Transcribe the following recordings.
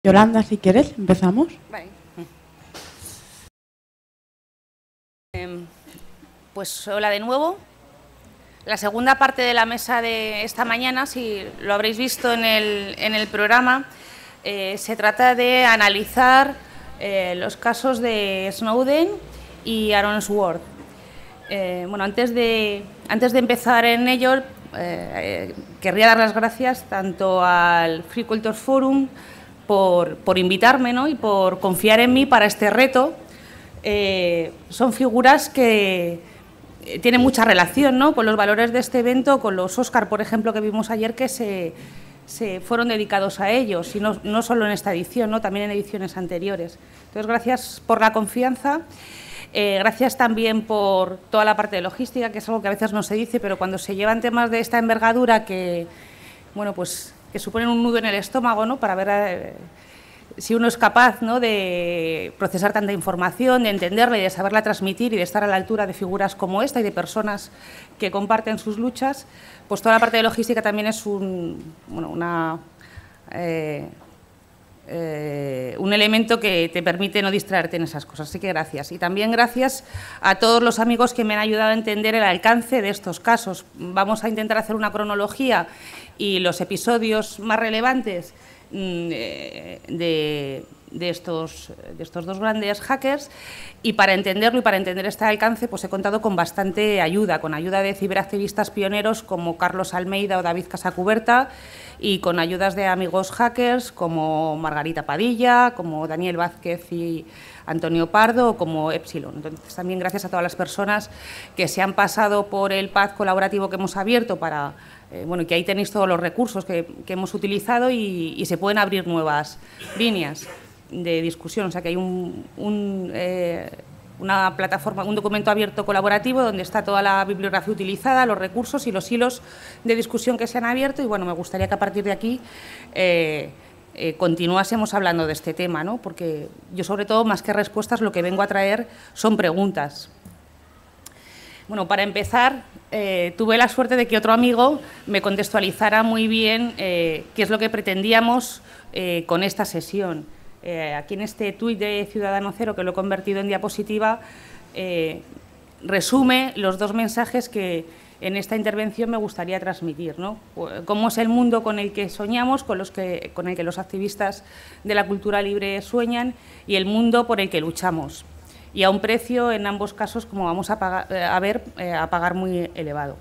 Yolanda, si quieres, empezamos. Vale. Pues hola de nuevo. La segunda parte de la mesa de esta mañana, si lo habréis visto en el programa, se trata de analizar los casos de Snowden y Aaron Swartz. Bueno, antes de empezar en ello, querría dar las gracias tanto al Free Culture Forum por invitarme, ¿no?, y por confiar en mí para este reto. Son figuras que tienen mucha relación, ¿no?, con los valores de este evento, con los Oscar, por ejemplo, que vimos ayer, que se fueron dedicados a ellos, y no solo en esta edición, ¿no?, también en ediciones anteriores. Entonces, gracias por la confianza. Gracias también por toda la parte de logística, que es algo que a veces no se dice, pero cuando se llevan temas de esta envergadura que, bueno, pues que suponen un nudo en el estómago, ¿no?, para ver si uno es capaz, ¿no?, de procesar tanta información, de entenderla y de saberla transmitir y de estar a la altura de figuras como esta y de personas que comparten sus luchas, pues toda la parte de logística también es un elemento que te permite no distraerte en esas cosas. Así que gracias. Y también gracias a todos los amigos que me han ayudado a entender el alcance de estos casos. Vamos a intentar hacer una cronología y los episodios más relevantes de estos dos grandes hackers, y para entenderlo y para entender este alcance, pues he contado con bastante ayuda, con ayuda de ciberactivistas pioneros como Carlos Almeida o David Casacuberta, y con ayudas de amigos hackers como Margarita Padilla, como Daniel Vázquez y Antonio Pardo, o como Epsilon. Entonces, también gracias a todas las personas que se han pasado por el pad colaborativo que hemos abierto para bueno, que ahí tenéis todos los recursos que hemos utilizado y se pueden abrir nuevas líneas de discusión. O sea, que hay una plataforma, un documento abierto colaborativo donde está toda la bibliografía utilizada, los recursos y los hilos de discusión que se han abierto. Y bueno, me gustaría que a partir de aquí continuásemos hablando de este tema, ¿no?, porque yo, sobre todo, más que respuestas, lo que vengo a traer son preguntas. Bueno, para empezar, tuve la suerte de que otro amigo me contextualizara muy bien qué es lo que pretendíamos con esta sesión. Aquí en este tuit de Ciudadano Cero, que lo he convertido en diapositiva, resume los dos mensajes que en esta intervención me gustaría transmitir, ¿no? Cómo es el mundo con el que soñamos, con el que los activistas de la cultura libre sueñan, y el mundo por el que luchamos, y a un precio, en ambos casos, como vamos a pagar muy elevado,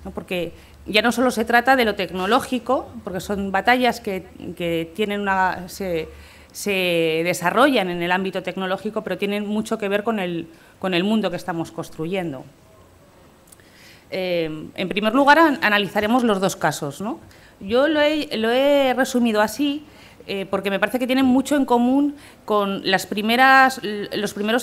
¿no? Porque ya no solo se trata de lo tecnológico, porque son batallas que tienen se desarrollan en el ámbito tecnológico, pero tienen mucho que ver con el mundo que estamos construyendo. En primer lugar, analizaremos los dos casos, ¿no? Yo lo he resumido así porque me parece que tienen mucho en común con los primeros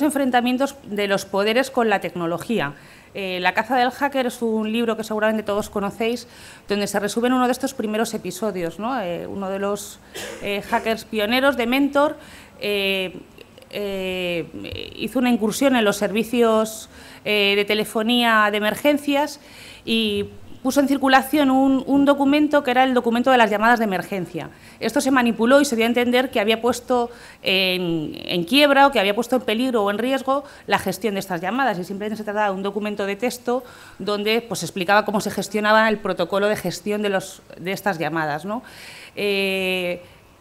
enfrentamientos de los poderes con la tecnología. La caza del hacker es un libro que seguramente todos conocéis, donde se resumen uno de estos primeros episodios, ¿no? Uno de los hackers pioneros, de Mentor, hizo una incursión en los servicios de telefonía de emergencias y puso en circulación un documento que era el documento de las llamadas de emergencia. Esto se manipuló y se dio a entender que había puesto en quiebra, o que había puesto en peligro o en riesgo la gestión de estas llamadas, y simplemente se trataba de un documento de texto donde pues explicaba cómo se gestionaba el protocolo de gestión de estas llamadas, ¿no?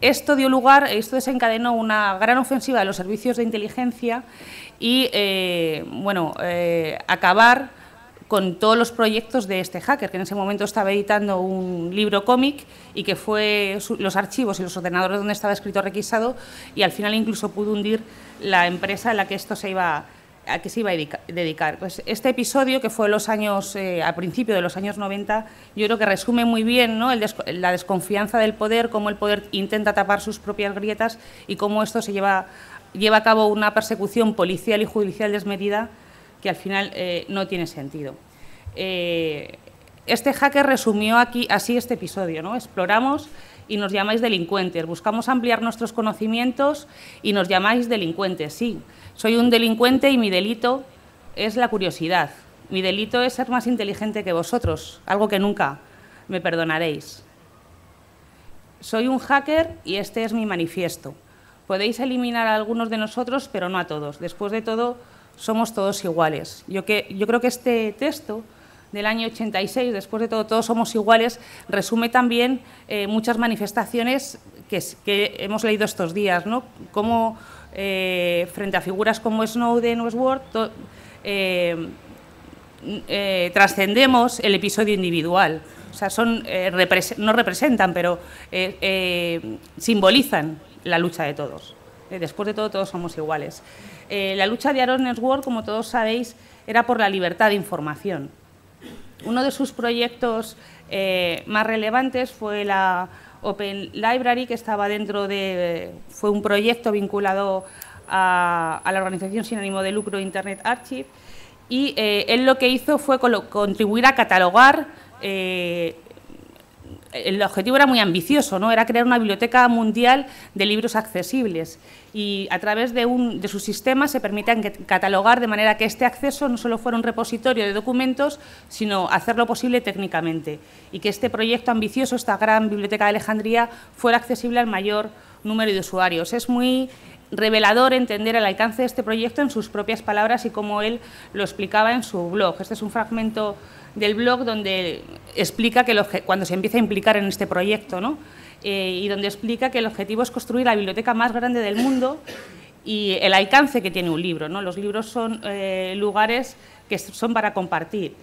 Esto desencadenó una gran ofensiva de los servicios de inteligencia y acabar con todos los proyectos de este hacker, que en ese momento estaba editando un libro cómic y que fue los archivos y los ordenadores donde estaba escrito requisado, y al final incluso pudo hundir la empresa en la que esto se iba a dedicar. Pues este episodio, que fue a principio de los años 90, yo creo que resume muy bien, ¿no?, la desconfianza del poder, cómo el poder intenta tapar sus propias grietas y cómo esto lleva a cabo una persecución policial y judicial desmedida que al final no tiene sentido. Este hacker resumió así este episodio, ¿no? Exploramos y nos llamáis delincuentes, buscamos ampliar nuestros conocimientos y nos llamáis delincuentes. Sí, soy un delincuente y mi delito es la curiosidad. Mi delito es ser más inteligente que vosotros, algo que nunca me perdonaréis. soy un hacker y este es mi manifiesto. Podéis eliminar a algunos de nosotros, pero no a todos. Después de todo, somos todos iguales. Yo creo que este texto del año 86, después de todo, todos somos iguales, resume también muchas manifestaciones que hemos leído estos días, ¿no? Cómo frente a figuras como Snowden o Sword, trascendemos el episodio individual. O sea, no representan, pero simbolizan la lucha de todos. Después de todo, todos somos iguales. La lucha de Aaron Swartz, como todos sabéis, era por la libertad de información. Uno de sus proyectos más relevantes fue la Open Library, que estaba fue un proyecto vinculado a la organización sin ánimo de lucro Internet Archive, y él lo que hizo fue contribuir a catalogar. El objetivo era muy ambicioso, ¿no? Era crear una biblioteca mundial de libros accesibles, y a través de sus sistemas se permitían catalogar de manera que este acceso no solo fuera un repositorio de documentos, sino hacerlo posible técnicamente, y que este proyecto ambicioso, esta gran biblioteca de Alejandría, fuera accesible al mayor número de usuarios. Es muy revelador entender el alcance de este proyecto en sus propias palabras y cómo él lo explicaba en su blog. Este es un fragmento del blog donde explica que cuando se empieza a implicar en este proyecto, ¿no? Y donde explica que el objetivo es construir la biblioteca más grande del mundo y el alcance que tiene un libro, ¿no? Los libros son lugares que son para compartir.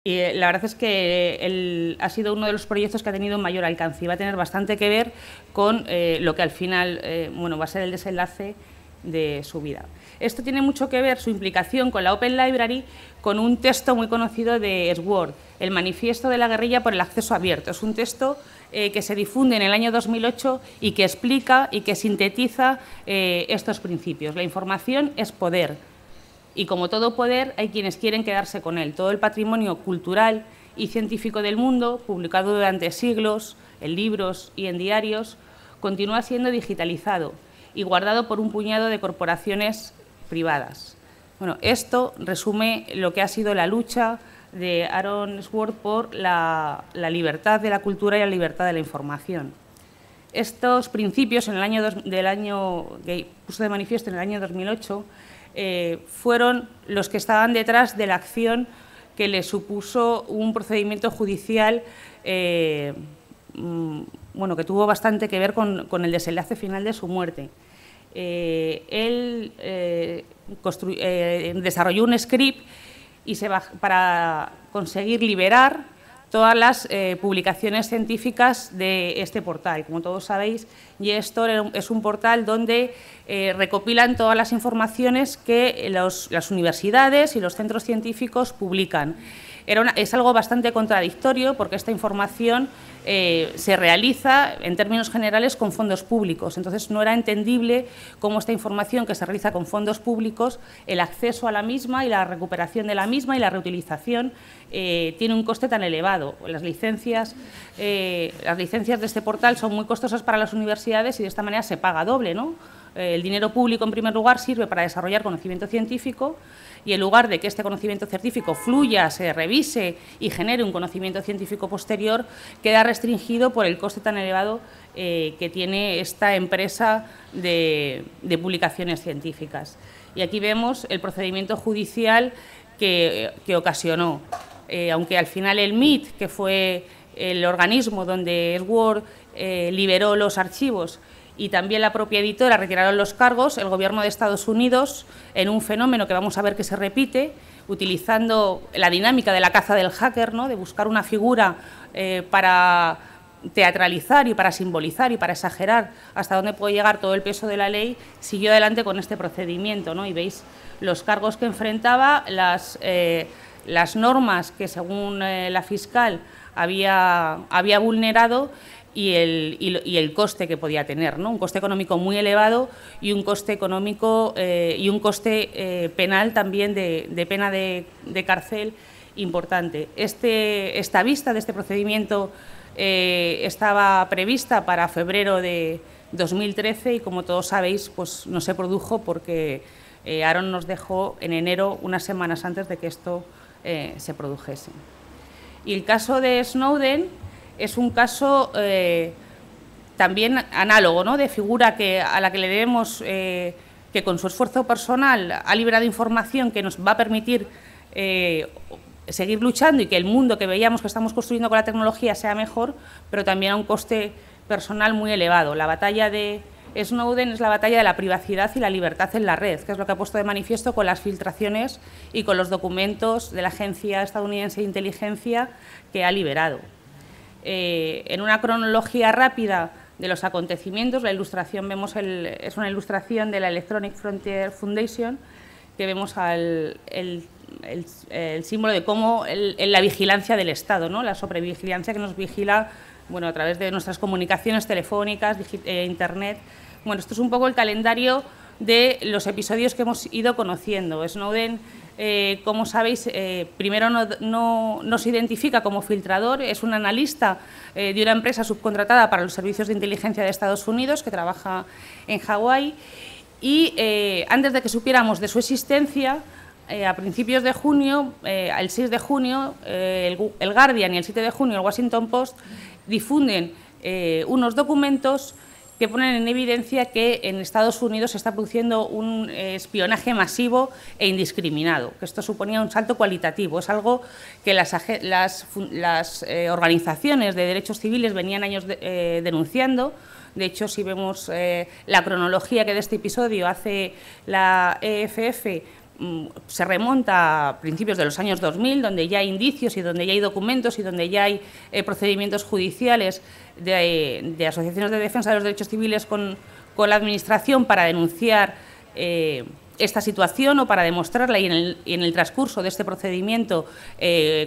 Y la verdad es que ha sido uno de los proyectos que ha tenido mayor alcance y va a tener bastante que ver con lo que al final va a ser el desenlace de su vida. Esto tiene mucho que ver, su implicación con la Open Library, con un texto muy conocido de Sword, el Manifiesto de la Guerrilla por el Acceso Abierto. Es un texto que se difunde en el año 2008 y que explica y que sintetiza estos principios. La información es poder. Y como todo poder, hay quienes quieren quedarse con él. Todo el patrimonio cultural y científico del mundo, publicado durante siglos en libros y en diarios, continúa siendo digitalizado y guardado por un puñado de corporaciones privadas. Bueno, esto resume lo que ha sido la lucha de Aaron Swartz por la libertad de la cultura y la libertad de la información. Estos principios, que puso de manifiesto en el año 2008, fueron los que estaban detrás de la acción que le supuso un procedimiento judicial que tuvo bastante que ver con el desenlace final de su muerte. Él desarrolló un script para conseguir liberar todas las publicaciones científicas de este portal. Como todos sabéis, JSTOR es un portal donde recopilan todas las informaciones que las universidades y los centros científicos publican. Es algo bastante contradictorio porque esta información se realiza, en términos generales, con fondos públicos. Entonces, no era entendible cómo esta información que se realiza con fondos públicos, el acceso a la misma y la recuperación de la misma y la reutilización tiene un coste tan elevado. Las licencias de este portal son muy costosas para las universidades y de esta manera se paga doble, ¿no? El dinero público, en primer lugar, sirve para desarrollar conocimiento científico y en lugar de que este conocimiento científico fluya, se revise y genere un conocimiento científico posterior, queda restringido por el coste tan elevado que tiene esta empresa de publicaciones científicas. Y aquí vemos el procedimiento judicial que ocasionó. Aunque al final el MIT, que fue el organismo donde Sword liberó los archivos, y también la propia editora retiraron los cargos, el Gobierno de Estados Unidos, en un fenómeno que vamos a ver que se repite, utilizando la dinámica de la caza del hacker, ¿no? De buscar una figura para teatralizar y para simbolizar y para exagerar hasta dónde puede llegar todo el peso de la ley, siguió adelante con este procedimiento, ¿no? Y veis los cargos que enfrentaba, las normas que, según la fiscal, había vulnerado y el coste que podía tener, ¿no? Un coste económico muy elevado y un coste económico y un coste penal también de pena de cárcel importante. Esta vista de este procedimiento estaba prevista para febrero de 2013 y, como todos sabéis, pues no se produjo porque Aaron nos dejó en enero, unas semanas antes de que esto se produjese. Y el caso de Snowden es un caso también análogo, ¿no?, de figura a la que le debemos que con su esfuerzo personal ha liberado información que nos va a permitir seguir luchando y que el mundo que veíamos que estamos construyendo con la tecnología sea mejor, pero también a un coste personal muy elevado. La batalla de Snowden es la batalla de la privacidad y la libertad en la red, que es lo que ha puesto de manifiesto con las filtraciones y con los documentos de la Agencia Estadounidense de Inteligencia que ha liberado. En una cronología rápida de los acontecimientos, la ilustración es una ilustración de la Electronic Frontier Foundation, que vemos el símbolo de cómo la vigilancia del Estado, ¿no?, la sobrevigilancia que nos vigila, bueno, a través de nuestras comunicaciones telefónicas, Internet. Bueno, esto es un poco el calendario de los episodios que hemos ido conociendo. Snowden, como sabéis, primero no se identifica como filtrador, es un analista de una empresa subcontratada para los servicios de inteligencia de Estados Unidos que trabaja en Hawái, y antes de que supiéramos de su existencia, a principios de junio, el 6 de junio, el Guardian, y el 7 de junio el Washington Post difunden unos documentos que ponen en evidencia que en Estados Unidos se está produciendo un espionaje masivo e indiscriminado, que esto suponía un salto cualitativo. Es algo que las organizaciones de derechos civiles venían años denunciando. De hecho, si vemos la cronología que de este episodio hace la EFF, se remonta a principios de los años 2000, donde ya hay indicios y donde ya hay documentos y donde ya hay procedimientos judiciales de asociaciones de defensa de los derechos civiles con la Administración para denunciar esta situación o para demostrarla, y en el transcurso de este procedimiento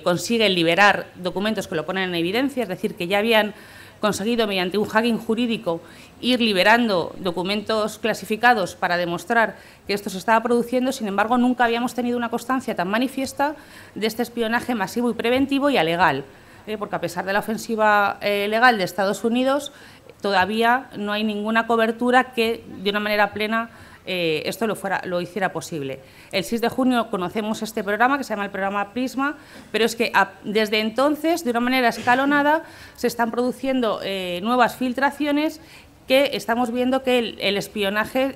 consiguen liberar documentos que lo ponen en evidencia, es decir, que ya habían conseguido mediante un hacking jurídico ir liberando documentos clasificados para demostrar que esto se estaba produciendo. Sin embargo, nunca habíamos tenido una constancia tan manifiesta de este espionaje masivo y preventivo y alegal, porque a pesar de la ofensiva legal de Estados Unidos, todavía no hay ninguna cobertura que de una manera plena esto lo hiciera posible. El 6 de junio conocemos este programa, que se llama el programa Prisma, pero es que desde entonces, de una manera escalonada, se están produciendo nuevas filtraciones que estamos viendo que el espionaje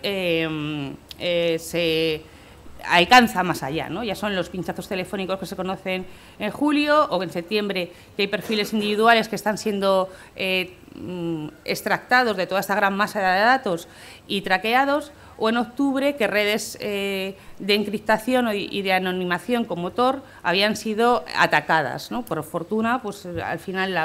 se alcanza más allá, ¿no? Ya son los pinchazos telefónicos que se conocen en julio, o en septiembre, que hay perfiles individuales que están siendo extractados de toda esta gran masa de datos y traqueados, o en octubre que redes de encriptación y de anonimación como Tor habían sido atacadas, ¿no? Por fortuna, pues al final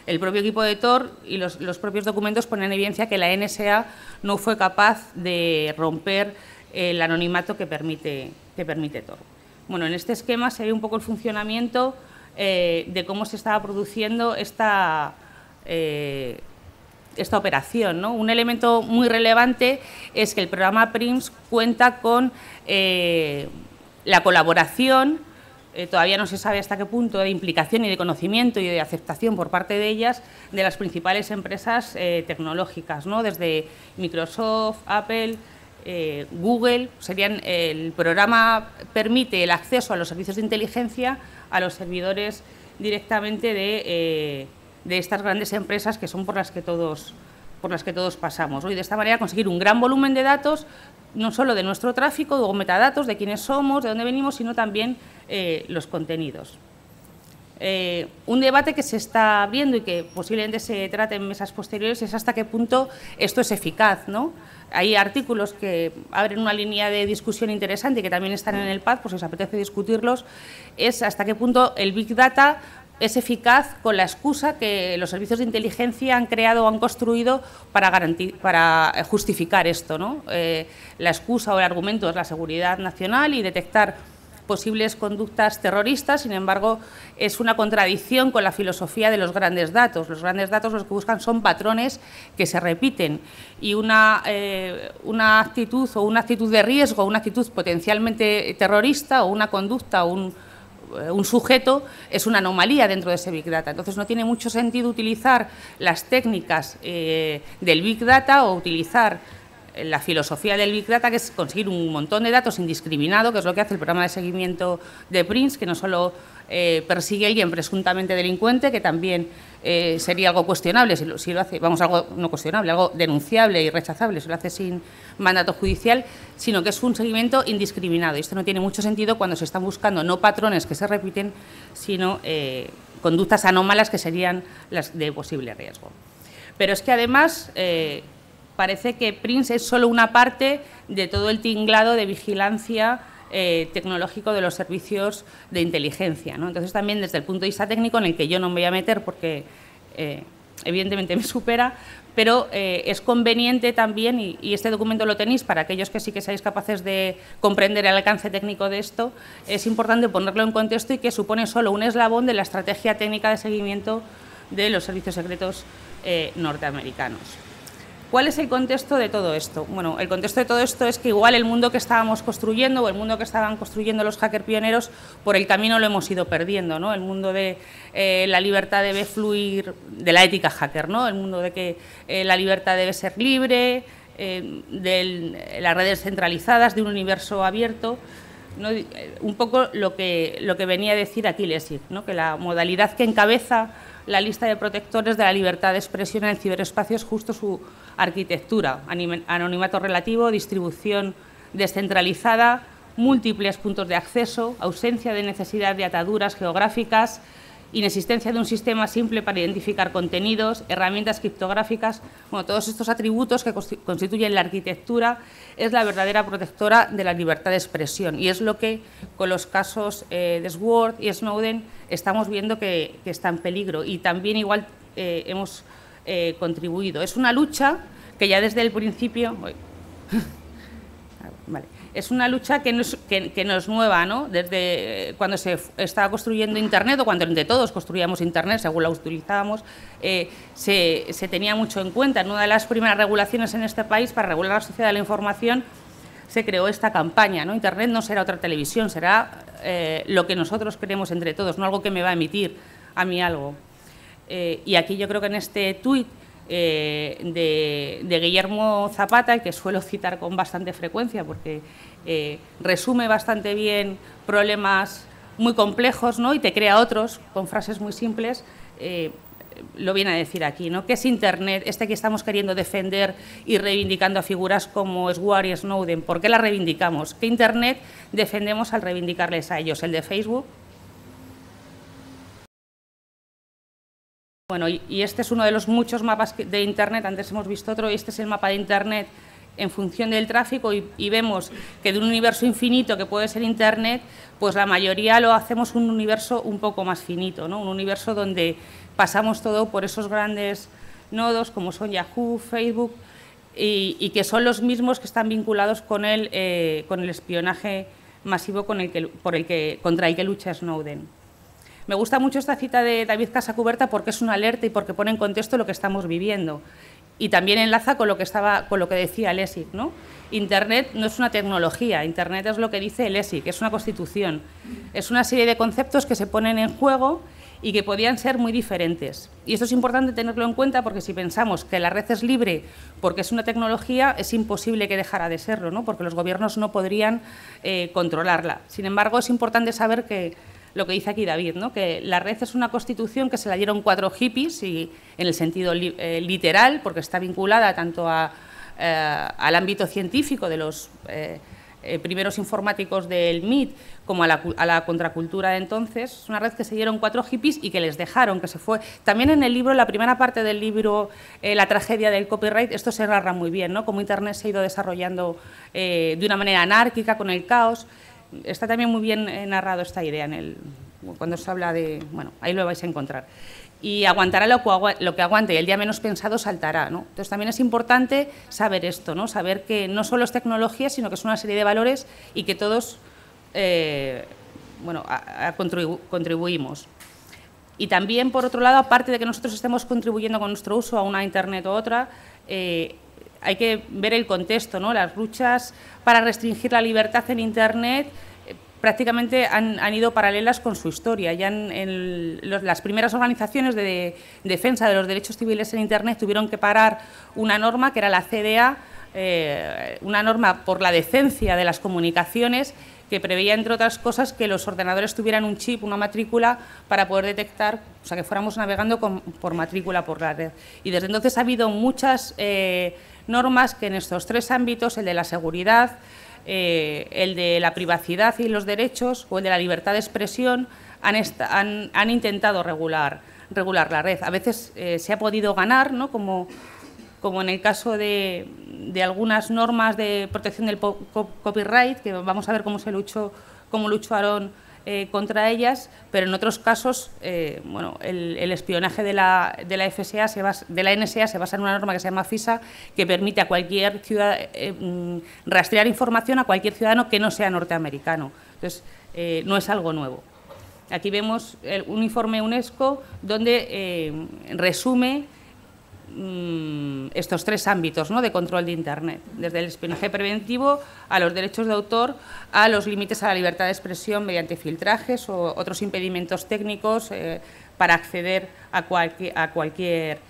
el propio equipo de Tor y los propios documentos ponen en evidencia que la NSA no fue capaz de romper el anonimato que permite Tor. Bueno, en este esquema se ve un poco el funcionamiento de cómo se estaba produciendo esta operación, ¿no? Un elemento muy relevante es que el programa PRIMS cuenta con la colaboración, todavía no se sabe hasta qué punto, de implicación y de conocimiento y de aceptación por parte de ellas, de las principales empresas tecnológicas, ¿no? Desde Microsoft, Apple, Google. El programa permite el acceso a los servicios de inteligencia a los servidores directamente de estas grandes empresas que son por las que todos pasamos, ¿no? Y de esta manera conseguir un gran volumen de datos, no solo de nuestro tráfico, o metadatos de quiénes somos, de dónde venimos, sino también los contenidos. Un debate que se está abriendo y que posiblemente se trate en mesas posteriores es hasta qué punto esto es eficaz, ¿no? Hay artículos que abren una línea de discusión interesante y que también están en el PAD, pues si os apetece discutirlos, es hasta qué punto el Big Data es eficaz con la excusa que los servicios de inteligencia han creado o han construido para justificar esto, ¿no? La excusa o el argumento es la seguridad nacional y detectar posibles conductas terroristas. Sin embargo, es una contradicción con la filosofía de los grandes datos. Los grandes datos lo que buscan son patrones que se repiten, y una actitud de riesgo, una actitud potencialmente terrorista, o una conducta o un sujeto es una anomalía dentro de ese Big Data. Entonces, no tiene mucho sentido utilizar las técnicas del Big Data o utilizar la filosofía del Big Data, que es conseguir un montón de datos indiscriminado, que es lo que hace el programa de seguimiento de PRINCE, que no solo persigue a alguien presuntamente delincuente, que también sería algo cuestionable si lo hace, vamos, algo no cuestionable, algo denunciable y rechazable si lo hace sin mandato judicial, sino que es un seguimiento indiscriminado. Y esto no tiene mucho sentido cuando se están buscando no patrones que se repiten, sino conductas anómalas que serían las de posible riesgo. Pero es que además parece que PRINCE es solo una parte de todo el tinglado de vigilancia tecnológico de los servicios de inteligencia, ¿no? Entonces, también desde el punto de vista técnico, en el que yo no me voy a meter porque evidentemente me supera, pero es conveniente también, y este documento lo tenéis para aquellos que sí que seáis capaces de comprender el alcance técnico de esto, es importante ponerlo en contexto y que supone solo un eslabón de la estrategia técnica de seguimiento de los servicios secretos norteamericanos. ¿Cuál es el contexto de todo esto? Bueno, el contexto de todo esto es que igual el mundo que estábamos construyendo o el mundo que estaban construyendo los hackers pioneros, por el camino lo hemos ido perdiendo, ¿no? El mundo de la libertad debe fluir, de la ética hacker, ¿no? El mundo de que la libertad debe ser libre, de las redes centralizadas, de un universo abierto, ¿no? Un poco lo que venía a decir aquí Lessig, ¿no? Que la modalidad que encabeza la lista de protectores de la libertad de expresión en el ciberespacio es justo su arquitectura: anonimato relativo, distribución descentralizada, múltiples puntos de acceso, ausencia de necesidad de ataduras geográficas, inexistencia de un sistema simple para identificar contenidos, herramientas criptográficas. Bueno, todos estos atributos que constituyen la arquitectura es la verdadera protectora de la libertad de expresión, y es lo que con los casos de Sword y Snowden estamos viendo que está en peligro, y también igual hemos contribuido. Es una lucha que ya desde el principio... Vale. Es una lucha que no es nueva, ¿no? Desde cuando se estaba construyendo Internet, o cuando entre todos construíamos Internet, según la utilizábamos, se tenía mucho en cuenta. En una de las primeras regulaciones en este país, para regular la sociedad de la información, se creó esta campaña, ¿no? Internet no será otra televisión, será lo que nosotros queremos entre todos, no algo que me va a emitir a mí algo. Y aquí yo creo que en este tuit de Guillermo Zapata, que suelo citar con bastante frecuencia porque resume bastante bien problemas muy complejos, ¿no? Y te crea otros con frases muy simples, lo viene a decir aquí, ¿no? ¿Qué es Internet? Que estamos queriendo defender y reivindicando a figuras como Sword y Snowden. ¿Por qué la reivindicamos? ¿Qué Internet defendemos al reivindicarles a ellos? ¿El de Facebook? Bueno, y este es uno de los muchos mapas de Internet. Antes hemos visto otro, y este es el mapa de Internet en función del tráfico, y vemos que de un universo infinito que puede ser Internet, pues la mayoría lo hacemos un universo un poco más finito, ¿no? Un universo donde pasamos todo por esos grandes nodos como son Yahoo, Facebook, y que son los mismos que están vinculados con el espionaje masivo contra el que lucha Snowden. Me gusta mucho esta cita de David Casacuberta porque es una alerta y porque pone en contexto lo que estamos viviendo. Y también enlaza con lo que decía Lessig, ¿no? Internet no es una tecnología, Internet es lo que dice Lessig, es una constitución. Es una serie de conceptos que se ponen en juego y que podían ser muy diferentes. Y esto es importante tenerlo en cuenta, porque si pensamos que la red es libre porque es una tecnología, es imposible que dejara de serlo, ¿no? Porque los gobiernos no podrían controlarla. Sin embargo, es importante saber que lo que dice aquí David, ¿no? Que la red es una constitución que se la dieron 4 hippies, y en el sentido literal, porque está vinculada tanto al ámbito científico de los primeros informáticos del MIT, como a la contracultura de entonces. Es una red que se dieron 4 hippies y que les dejaron, que se fue. También en el libro, en la primera parte del libro, La tragedia del copyright, esto se narra muy bien, ¿no? Cómo Internet se ha ido desarrollando de una manera anárquica, con el caos. Está también muy bien narrado esta idea cuando se habla de... Bueno, ahí lo vais a encontrar. Y aguantará lo que aguante, y el día menos pensado saltará, ¿no? Entonces también es importante saber esto, ¿no? Saber que no solo es tecnología, sino que es una serie de valores y que todos contribuimos. Y también, por otro lado, aparte de que nosotros estemos contribuyendo con nuestro uso a una Internet u otra, hay que ver el contexto, ¿no? Las luchas para restringir la libertad en Internet prácticamente han ido paralelas con su historia. Ya las primeras organizaciones de defensa de los derechos civiles en Internet tuvieron que parar una norma que era la CDA, una norma por la decencia de las comunicaciones que preveía, entre otras cosas, que los ordenadores tuvieran un chip, una matrícula, para poder detectar, o sea, que fuéramos navegando por matrícula por la red. Y desde entonces ha habido muchas normas que en estos tres ámbitos, el de la seguridad, el de la privacidad y los derechos o el de la libertad de expresión, han intentado regular la red. A veces se ha podido ganar, ¿no?, como en el caso de algunas normas de protección del copyright, que vamos a ver cómo luchó Aarón contra ellas, pero en otros casos, bueno, el espionaje de la NSA se basa en una norma que se llama FISA, que permite a cualquier ciudadano rastrear información a cualquier ciudadano que no sea norteamericano. Entonces, no es algo nuevo. Aquí vemos un informe UNESCO donde resume estos tres ámbitos, ¿no?, de control de Internet, desde el espionaje preventivo a los derechos de autor, a los límites a la libertad de expresión mediante filtrajes o otros impedimentos técnicos para acceder a cualquier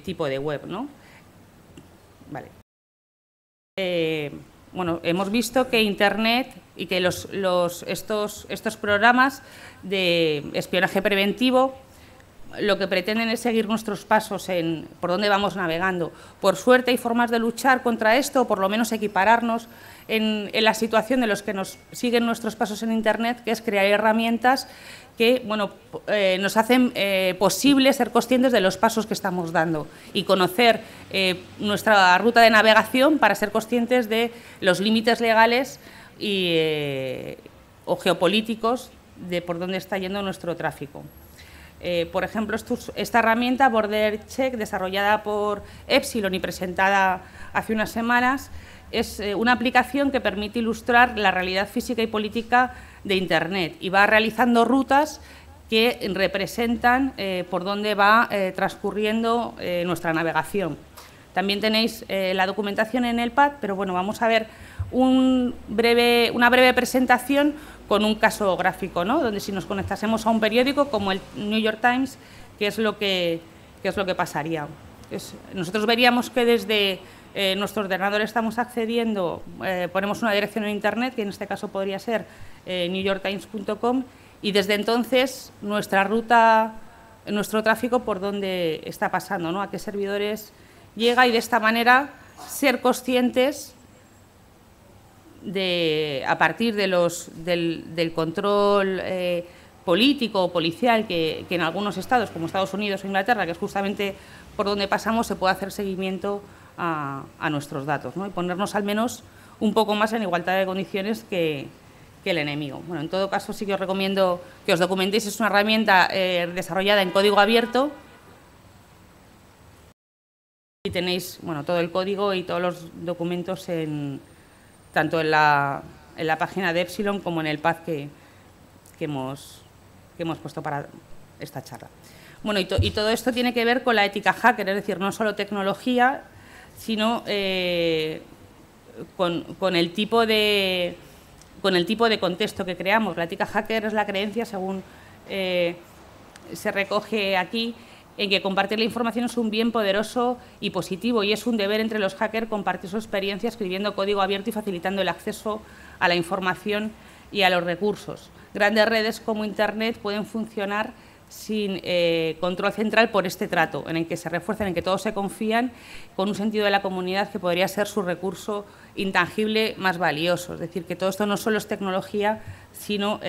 tipo de web, ¿no? Vale. Bueno, hemos visto que Internet y que estos programas de espionaje preventivo lo que pretenden es seguir nuestros pasos por dónde vamos navegando. Por suerte hay formas de luchar contra esto, o por lo menos equipararnos en la situación de los que nos siguen nuestros pasos en Internet, que es crear herramientas que, bueno, nos hacen posible ser conscientes de los pasos que estamos dando y conocer nuestra ruta de navegación para ser conscientes de los límites legales o geopolíticos de por dónde está yendo nuestro tráfico. Por ejemplo, esta herramienta, Border Check, desarrollada por Epsilon y presentada hace unas semanas, es una aplicación que permite ilustrar la realidad física y política de Internet y va realizando rutas que representan por dónde va transcurriendo nuestra navegación. También tenéis la documentación en el pad, pero bueno, vamos a ver una breve presentación con un caso gráfico, ¿no?, donde si nos conectásemos a un periódico como el New York Times, ¿qué es lo que pasaría? Nosotros veríamos que desde nuestro ordenador estamos accediendo, ponemos una dirección en Internet, que en este caso podría ser newyorktimes.com, y desde entonces nuestra ruta, nuestro tráfico, por dónde está pasando, ¿no?, a qué servidores llega, y de esta manera ser conscientes a partir del control político o policial que en algunos estados, como Estados Unidos o Inglaterra, que es justamente por donde pasamos, se puede hacer seguimiento a nuestros datos, ¿no?, y ponernos al menos un poco más en igualdad de condiciones que el enemigo. Bueno, en todo caso, sí que os recomiendo que os documentéis. Es una herramienta desarrollada en código abierto y tenéis, bueno, todo el código y todos los documentos tanto en la página de Epsilon como en el pad que hemos puesto para esta charla. Bueno, y todo esto tiene que ver con la ética hacker, es decir, no solo tecnología, sino con el tipo de contexto que creamos. La ética hacker es la creencia, según se recoge aquí, en que compartir la información es un bien poderoso y positivo, y es un deber entre los hackers compartir su experiencia escribiendo código abierto y facilitando el acceso a la información y a los recursos. Grandes redes como Internet pueden funcionar sin control central por este trato, en el que se refuerzan, en que todos se confían, con un sentido de la comunidad que podría ser su recurso intangible más valioso. Es decir, que todo esto no solo es tecnología, sino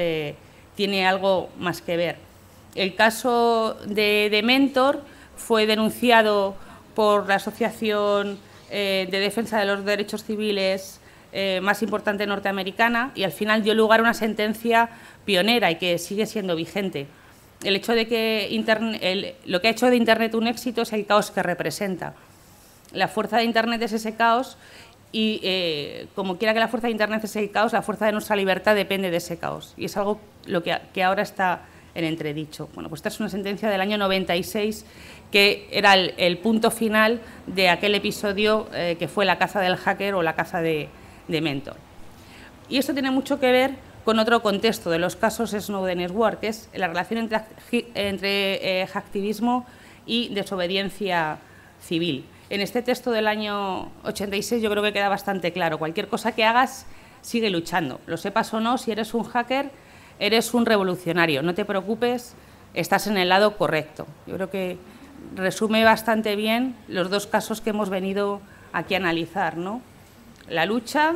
tiene algo más que ver. El caso de Mentor fue denunciado por la asociación de defensa de los derechos civiles más importante norteamericana, y al final dio lugar a una sentencia pionera y que sigue siendo vigente. El hecho de que lo que ha hecho de Internet un éxito es el caos que representa. La fuerza de Internet es ese caos y, como quiera que la fuerza de Internet es el caos, la fuerza de nuestra libertad depende de ese caos. Y es algo que ahora está en entredicho. Bueno, pues esta es una sentencia del año 96 que era el punto final de aquel episodio que fue la caza del hacker o la caza de Mentor. Y esto tiene mucho que ver con otro contexto de los casos Snowden-Edward, que es la relación entre hacktivismo y desobediencia civil. En este texto del año 86 yo creo que queda bastante claro. Cualquier cosa que hagas, sigue luchando. Lo sepas o no, si eres un hacker, eres un revolucionario. No te preocupes, estás en el lado correcto. Yo creo que resume bastante bien los dos casos que hemos venido aquí a analizar, ¿no? La lucha,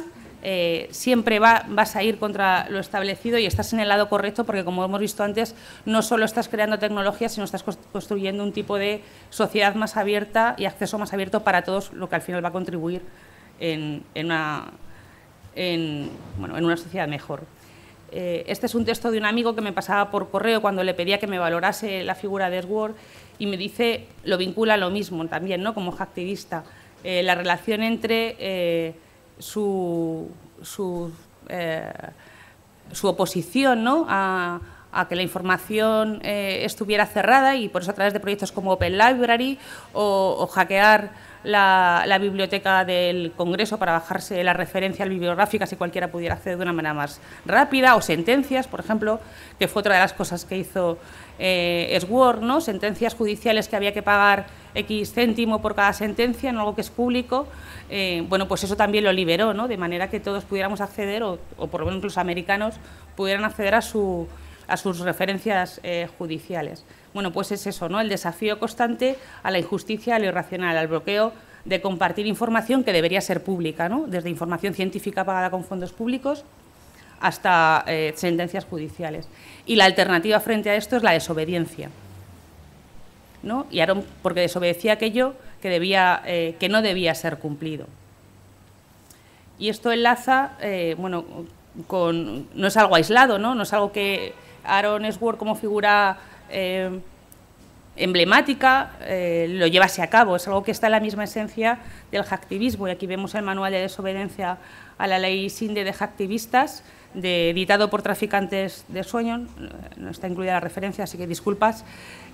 siempre vas a ir contra lo establecido y estás en el lado correcto porque, como hemos visto antes, no solo estás creando tecnología, sino estás construyendo un tipo de sociedad más abierta y acceso más abierto para todos, lo que al final va a contribuir en una sociedad mejor. Este es un texto de un amigo que me pasaba por correo cuando le pedía que me valorase la figura de Edgeworth y me dice, lo vincula a lo mismo también, ¿no? Como hacktivista, la relación entre su oposición, ¿no? a que la información estuviera cerrada y por eso a través de proyectos como Open Library o hackear la biblioteca del Congreso para bajarse las referencias bibliográficas y cualquiera pudiera acceder de una manera más rápida, o sentencias, por ejemplo, que fue otra de las cosas que hizo Edgeworth, ¿no? Sentencias judiciales que había que pagar X céntimo por cada sentencia, en algo que es público. Bueno, pues eso también lo liberó, ¿no? De manera que todos pudiéramos acceder, o por lo menos los americanos pudieran acceder a sus referencias judiciales. Bueno, pues es eso, ¿no? El desafío constante a la injusticia, a lo irracional, al bloqueo de compartir información que debería ser pública, ¿no? Desde información científica pagada con fondos públicos hasta sentencias judiciales. Y la alternativa frente a esto es la desobediencia, ¿no? Y Aaron, porque desobedecía aquello que no debía ser cumplido. Y esto enlaza, bueno, no es algo aislado, ¿no? No es algo que Aaron Edgeworth, como figura emblemática, lo llevase a cabo. Es algo que está en la misma esencia del hacktivismo. Y aquí vemos el manual de desobediencia a la ley SINDE de hacktivistas, editado por Traficantes de Sueño. No está incluida la referencia, así que disculpas.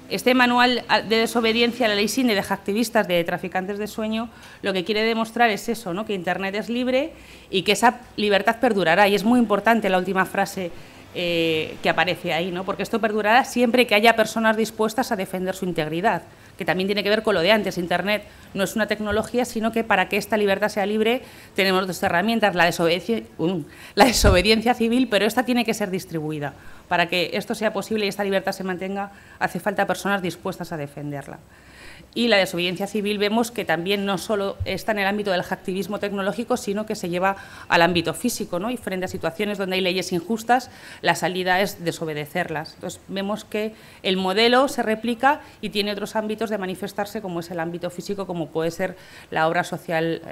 Este manual de desobediencia a la ley SINDE de hacktivistas de Traficantes de Sueño lo que quiere demostrar es eso, ¿no? Que Internet es libre y que esa libertad perdurará. Y es muy importante la última frase que aparece ahí, ¿no? Porque esto perdurará siempre que haya personas dispuestas a defender su integridad, que también tiene que ver con lo de antes. Internet no es una tecnología, sino que para que esta libertad sea libre tenemos dos herramientas, la desobediencia civil, pero esta tiene que ser distribuida. Para que esto sea posible y esta libertad se mantenga, hace falta personas dispuestas a defenderla. Y la desobediencia civil vemos que también no solo está en el ámbito del hacktivismo tecnológico, sino que se lleva al ámbito físico, ¿no? Y frente a situaciones donde hay leyes injustas, la salida es desobedecerlas. Entonces, vemos que el modelo se replica y tiene otros ámbitos de manifestarse, como es el ámbito físico, como puede ser la obra social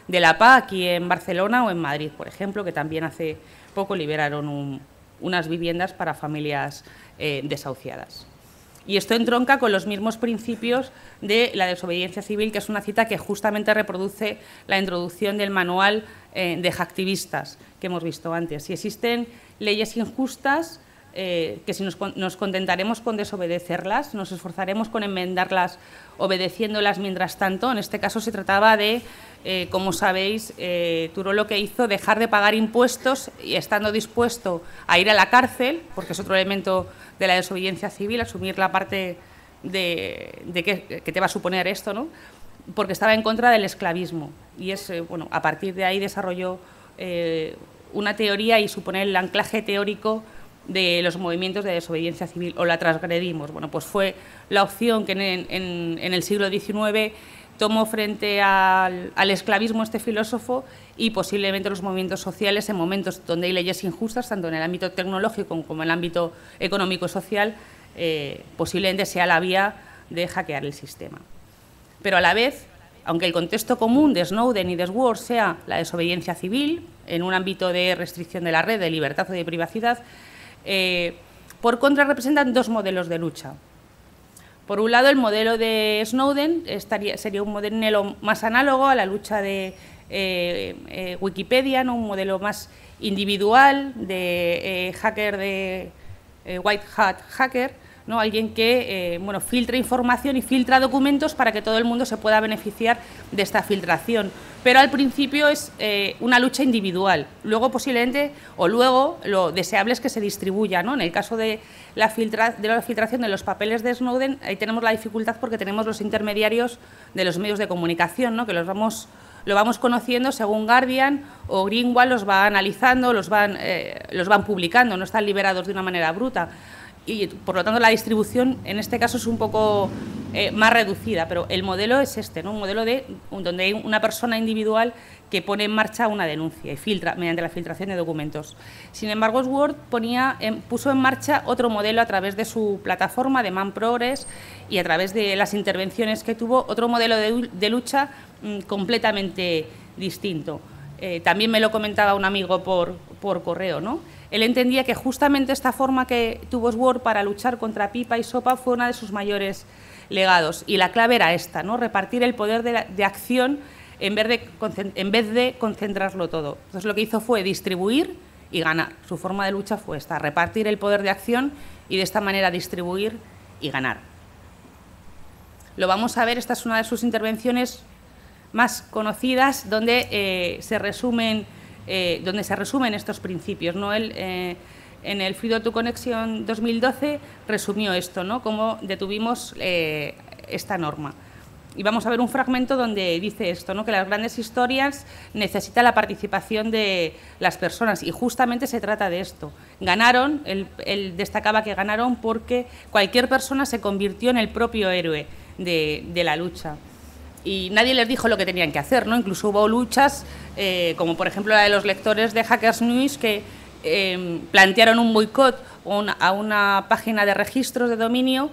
de la PA aquí en Barcelona o en Madrid, por ejemplo, que también hace poco liberaron unas viviendas para familias desahuciadas. Y esto entronca con los mismos principios de la desobediencia civil, que es una cita que justamente reproduce la introducción del manual de hacktivistas que hemos visto antes. Si existen leyes injustas, que si nos contentaremos con desobedecerlas, nos esforzaremos con enmendarlas obedeciéndolas mientras tanto. En este caso se trataba de, como sabéis, Turó lo que hizo, dejar de pagar impuestos y estando dispuesto a ir a la cárcel, porque es otro elemento de la desobediencia civil, asumir la parte de que te va a suponer esto, ¿no? Porque estaba en contra del esclavismo. Y bueno, a partir de ahí desarrolló una teoría y supone el anclaje teórico de los movimientos de desobediencia civil, o la transgredimos. Bueno, pues fue la opción que en el siglo XIX tomó frente al esclavismo este filósofo, y posiblemente los movimientos sociales, en momentos donde hay leyes injustas, tanto en el ámbito tecnológico como en el ámbito económico y social, posiblemente sea la vía de hackear el sistema. Pero a la vez, aunque el contexto común de Snowden y de Edgeworth sea la desobediencia civil, en un ámbito de restricción de la red, de libertad o de privacidad, por contra representan dos modelos de lucha. Por un lado, el modelo de Snowden sería un modelo más análogo a la lucha de Wikipedia, ¿no? Un modelo más individual de hacker, de white hat hacker, ¿no? Alguien que bueno, filtra información y filtra documentos para que todo el mundo se pueda beneficiar de esta filtración. Pero al principio es una lucha individual. Luego posiblemente, o luego, lo deseable es que se distribuya, ¿no? En el caso de la filtración de los papeles de Snowden, ahí tenemos la dificultad porque tenemos los intermediarios de los medios de comunicación, ¿no? Que lo vamos conociendo según Guardian o Greenwald los va analizando, los van publicando, no están liberados de una manera bruta. Y, por lo tanto, la distribución en este caso es un poco más reducida, pero el modelo es este, ¿no? Un modelo donde hay una persona individual que pone en marcha una denuncia y filtra mediante la filtración de documentos. Sin embargo, Sword puso en marcha otro modelo a través de su plataforma de ManProgress y a través de las intervenciones que tuvo, otro modelo de lucha completamente distinto. También me lo comentaba un amigo por correo, ¿no? Él entendía que justamente esta forma que tuvo Sword para luchar contra Pipa y Sopa fue uno de sus mayores legados. Y la clave era esta, ¿no? Repartir el poder de acción en vez de concentrarlo todo. Entonces, lo que hizo fue distribuir y ganar. Su forma de lucha fue esta, repartir el poder de acción y de esta manera distribuir y ganar. Lo vamos a ver, esta es una de sus intervenciones más conocidas, donde se resumen estos principios, ¿no? Él, en el Freedom to Connection 2012 resumió esto, ¿no? Cómo detuvimos esta norma. Y vamos a ver un fragmento donde dice esto, ¿no? Que las grandes historias necesitan la participación de las personas y justamente se trata de esto. Ganaron, él destacaba que ganaron porque cualquier persona se convirtió en el propio héroe de la lucha. Y nadie les dijo lo que tenían que hacer, ¿no? Incluso hubo luchas, como por ejemplo la de los lectores de Hackers News, que plantearon un boicot a una página de registros de dominio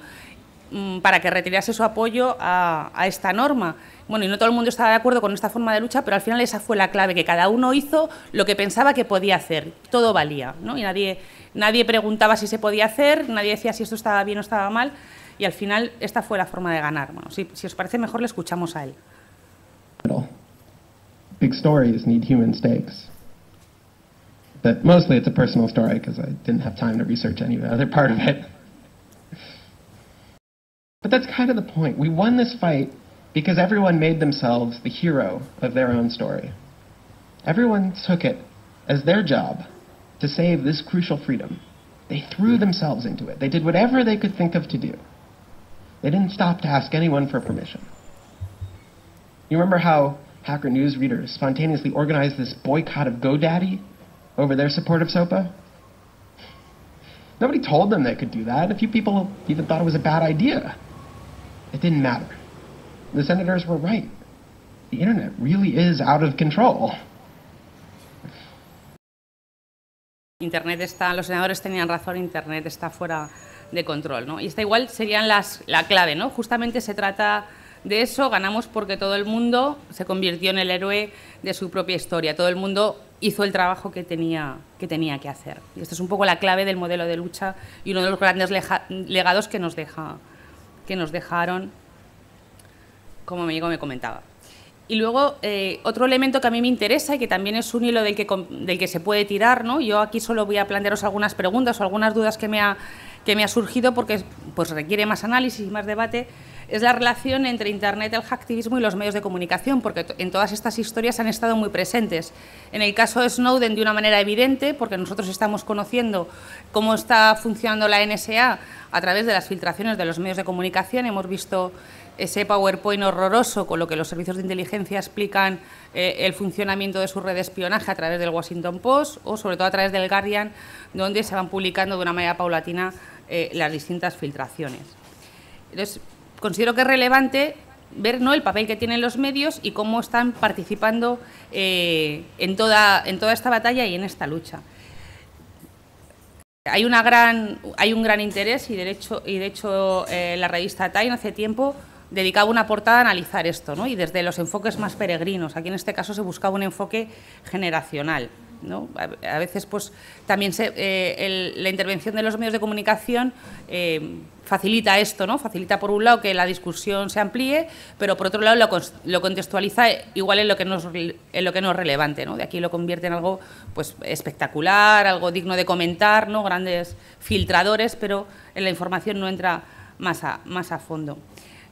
para que retirase su apoyo a esta norma. Bueno, y no todo el mundo estaba de acuerdo con esta forma de lucha, pero al final esa fue la clave, que cada uno hizo lo que pensaba que podía hacer, todo valía, ¿no? Y nadie preguntaba si se podía hacer, nadie decía si esto estaba bien o estaba mal. Y al final esta fue la forma de ganar. Bueno, si os parece mejor le escuchamos a él. Big stories need human stakes. But mostly it's a personal story because I didn't have time to research any of the other part of it. But that's kind of the point. We won this fight because everyone made themselves the hero of their own story. Everyone took it as their job to save this crucial freedom. They threw themselves into it. They did whatever they could think of to do. They didn't stop to ask anyone for permission. You remember how Hacker News readers spontaneously organized this boycott of GoDaddy over their support of SOPA? Nobody told them they could do that. A few people even thought it was a bad idea. It didn't matter. The senators were right. The internet really is out of control. Internet los senadores tenían razón, Internet está fuera de control, ¿no? Y esta igual serían la clave, ¿no? Justamente se trata de eso, ganamos porque todo el mundo se convirtió en el héroe de su propia historia, todo el mundo hizo el trabajo que tenía que hacer. Y esta es un poco la clave del modelo de lucha y uno de los grandes legados que nos dejaron, como mi amigo me comentaba. Y luego, otro elemento que a mí me interesa y que también es un hilo del que se puede tirar, ¿no? Yo aquí solo voy a plantearos algunas preguntas o algunas dudas que me ha surgido porque pues, requiere más análisis y más debate, es la relación entre Internet, el hacktivismo y los medios de comunicación, porque en todas estas historias han estado muy presentes. En el caso de Snowden, de una manera evidente, porque nosotros estamos conociendo cómo está funcionando la NSA a través de las filtraciones de los medios de comunicación. Hemos visto ese PowerPoint horroroso con lo que los servicios de inteligencia explican el funcionamiento de su red de espionaje a través del Washington Post o sobre todo a través del Guardian, donde se van publicando de una manera paulatina las distintas filtraciones. Entonces, considero que es relevante ver, ¿no?, el papel que tienen los medios y cómo están participando en toda esta batalla y en esta lucha. Hay un gran interés y de hecho la revista Time hace tiempo dedicaba una portada a analizar esto, ¿no? Y desde los enfoques más peregrinos. Aquí en este caso se buscaba un enfoque generacional. ¿no? A veces pues, también la intervención de los medios de comunicación facilita esto, ¿no? Facilita por un lado que la discusión se amplíe, pero por otro lado lo contextualiza igual en lo que no es relevante, ¿no? De aquí lo convierte en algo pues, espectacular, algo digno de comentar, ¿no? Grandes filtradores, pero en la información no entra más a fondo.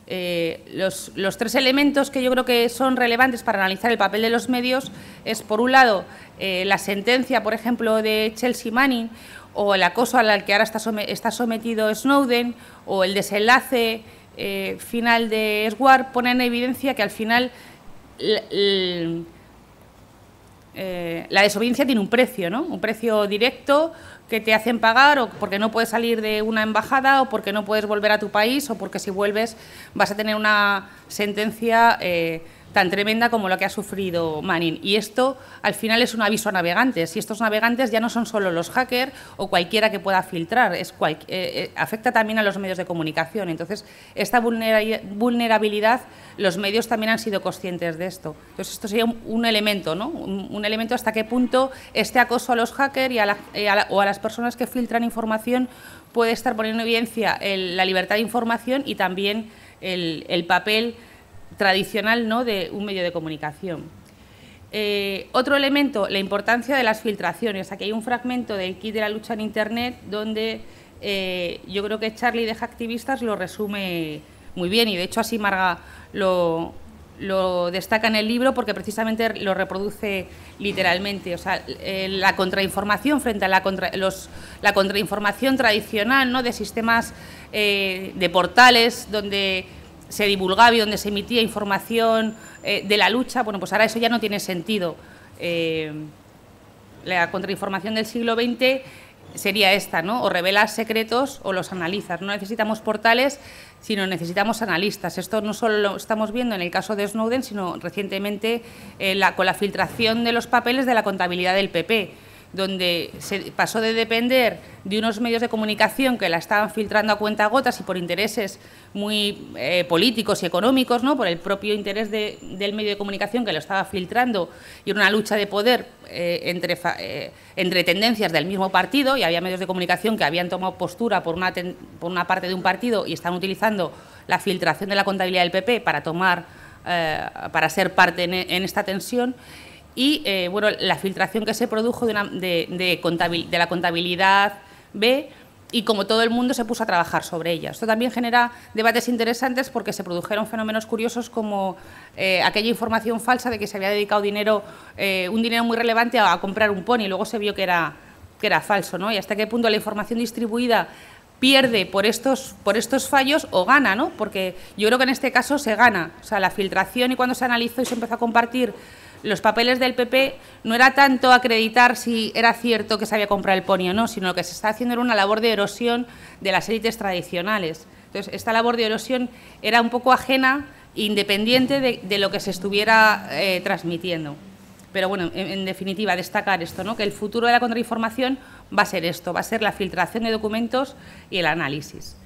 Los tres elementos que yo creo que son relevantes para analizar el papel de los medios es, por un lado, la sentencia, por ejemplo, de Chelsea Manning, o el acoso al que ahora está sometido Snowden, o el desenlace final de Edward, ponen en evidencia que al final la desobediencia tiene un precio, ¿no? Un precio directo que te hacen pagar, o porque no puedes salir de una embajada, o porque no puedes volver a tu país, o porque si vuelves vas a tener una sentencia tan tremenda como la que ha sufrido Manning. Y esto, al final, es un aviso a navegantes. Y estos navegantes ya no son solo los hackers o cualquiera que pueda filtrar, afecta también a los medios de comunicación. Entonces, esta vulnerabilidad, los medios también han sido conscientes de esto. Entonces, esto sería un elemento, ¿no? Un elemento hasta qué punto este acoso a los hackers o a las personas que filtran información puede estar poniendo en evidencia la libertad de información y también el papel tradicional, ¿no?, de un medio de comunicación. Otro elemento, la importancia de las filtraciones. Aquí hay un fragmento del kit de la lucha en Internet donde yo creo que Charlie de Hacktivistas lo resume muy bien, y de hecho así Marga lo destaca en el libro, porque precisamente lo reproduce literalmente. O sea, la contrainformación frente a la contrainformación tradicional, ¿no?, de sistemas de portales donde se divulgaba y donde se emitía información de la lucha, bueno, pues ahora eso ya no tiene sentido. La contrainformación del siglo XX sería esta, ¿no? O revelas secretos o los analizas. No necesitamos portales, sino necesitamos analistas. Esto no solo lo estamos viendo en el caso de Snowden, sino recientemente con la filtración de los papeles de la contabilidad del PP, donde se pasó de depender de unos medios de comunicación que la estaban filtrando a cuentagotas y por intereses muy políticos y económicos, ¿no?, por el propio interés del medio de comunicación que lo estaba filtrando, y una lucha de poder entre tendencias del mismo partido, y había medios de comunicación que habían tomado postura por una parte de un partido y están utilizando la filtración de la contabilidad del PP para ser parte en esta tensión. Y bueno, la filtración que se produjo de la contabilidad B, y como todo el mundo se puso a trabajar sobre ella. Esto también genera debates interesantes, porque se produjeron fenómenos curiosos como aquella información falsa de que se había dedicado un dinero muy relevante a comprar un pony, y luego se vio que era falso, ¿no? Y hasta qué punto la información distribuida pierde por estos fallos o gana, ¿no? Porque yo creo que en este caso se gana. O sea, la filtración, y cuando se analizó y se empezó a compartir los papeles del PP, no era tanto acreditar si era cierto que se había comprado el pony o no, sino lo que se está haciendo era una labor de erosión de las élites tradicionales. Entonces, esta labor de erosión era un poco ajena, independiente de lo que se estuviera transmitiendo. Pero bueno, en definitiva, destacar esto, ¿no?, que el futuro de la contrainformación va a ser esto, va a ser la filtración de documentos y el análisis.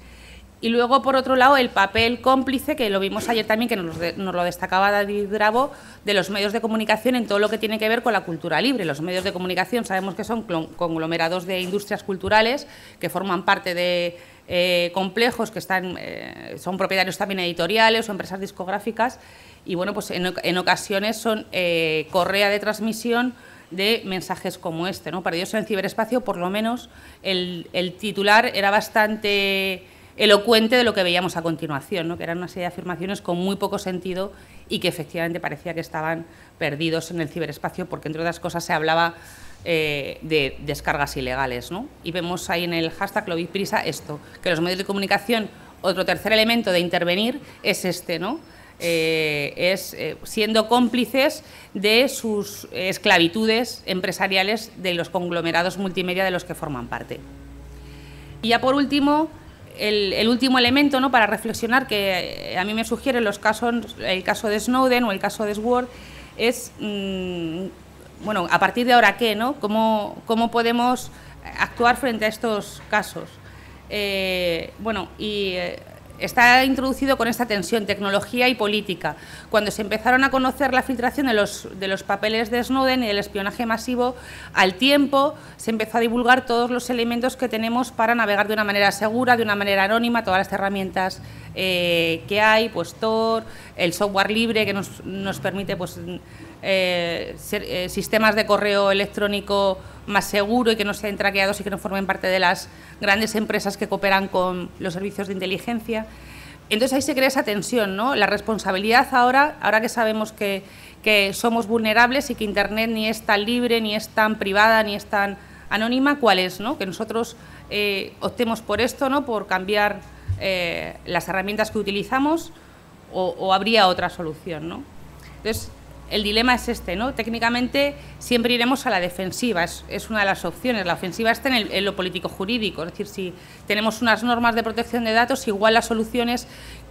Y luego, por otro lado, el papel cómplice, que lo vimos ayer también, que nos lo destacaba David Bravo, de los medios de comunicación en todo lo que tiene que ver con la cultura libre. Los medios de comunicación sabemos que son conglomerados de industrias culturales, que forman parte de complejos que son propietarios también editoriales o empresas discográficas, y bueno, pues en ocasiones son correa de transmisión de mensajes como este, ¿no? Perdidos en el ciberespacio, por lo menos el titular era bastante elocuente de lo que veíamos a continuación, ¿no?, que eran una serie de afirmaciones con muy poco sentido y que efectivamente parecía que estaban perdidos en el ciberespacio, porque entre otras cosas se hablaba de descargas ilegales, ¿no? Y vemos ahí en el hashtag #LoBigPrisa esto, que los medios de comunicación, otro tercer elemento de intervenir es este, ¿no? Siendo cómplices de sus esclavitudes empresariales de los conglomerados multimedia de los que forman parte. Y ya por último, el último elemento, ¿no?, para reflexionar, que a mí me sugiere el caso de Snowden o el caso de Edward, es, bueno, a partir de ahora, ¿qué?, ¿no? ¿Cómo podemos actuar frente a estos casos? Bueno, y está introducido con esta tensión, tecnología y política. Cuando se empezaron a conocer la filtración de los papeles de Snowden y del espionaje masivo, al tiempo se empezó a divulgar todos los elementos que tenemos para navegar de una manera segura, de una manera anónima, todas las herramientas que hay, pues Tor, el software libre que nos permite pues, sistemas de correo electrónico más seguro y que no sean traqueados y que no formen parte de las grandes empresas que cooperan con los servicios de inteligencia. Entonces ahí se crea esa tensión, ¿no? La responsabilidad ahora que sabemos que somos vulnerables y que Internet ni es tan libre, ni es tan privada, ni es tan anónima, ¿cuál es, no? Que nosotros optemos por esto, ¿no? Por cambiar las herramientas que utilizamos o habría otra solución, ¿no? Entonces, el dilema es este, ¿no? Técnicamente siempre iremos a la defensiva, es una de las opciones. La ofensiva está en lo político-jurídico, es decir, si tenemos unas normas de protección de datos, igual la solución es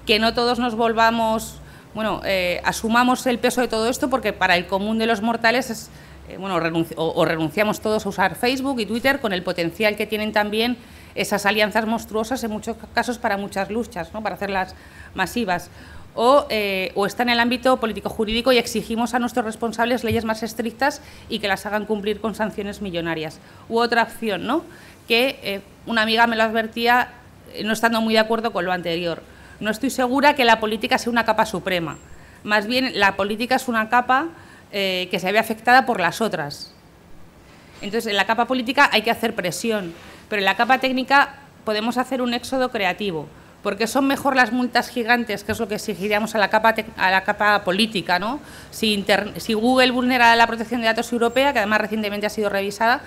que no todos nos volvamos, bueno, asumamos el peso de todo esto, porque para el común de los mortales es, bueno, renunciamos todos a usar Facebook y Twitter con el potencial que tienen también esas alianzas monstruosas en muchos casos para muchas luchas, ¿no? Para hacerlas masivas. O está en el ámbito político-jurídico y exigimos a nuestros responsables leyes más estrictas y que las hagan cumplir con sanciones millonarias. U otra opción, ¿no? Que una amiga me lo advertía, no estando muy de acuerdo con lo anterior. No estoy segura que la política sea una capa suprema. Más bien, la política es una capa que se ve afectada por las otras. Entonces, en la capa política hay que hacer presión, pero en la capa técnica podemos hacer un éxodo creativo, porque son mejor las multas gigantes, que es lo que exigiríamos a la capa política, ¿no? Si Google vulnera la protección de datos europea, que además recientemente ha sido revisada,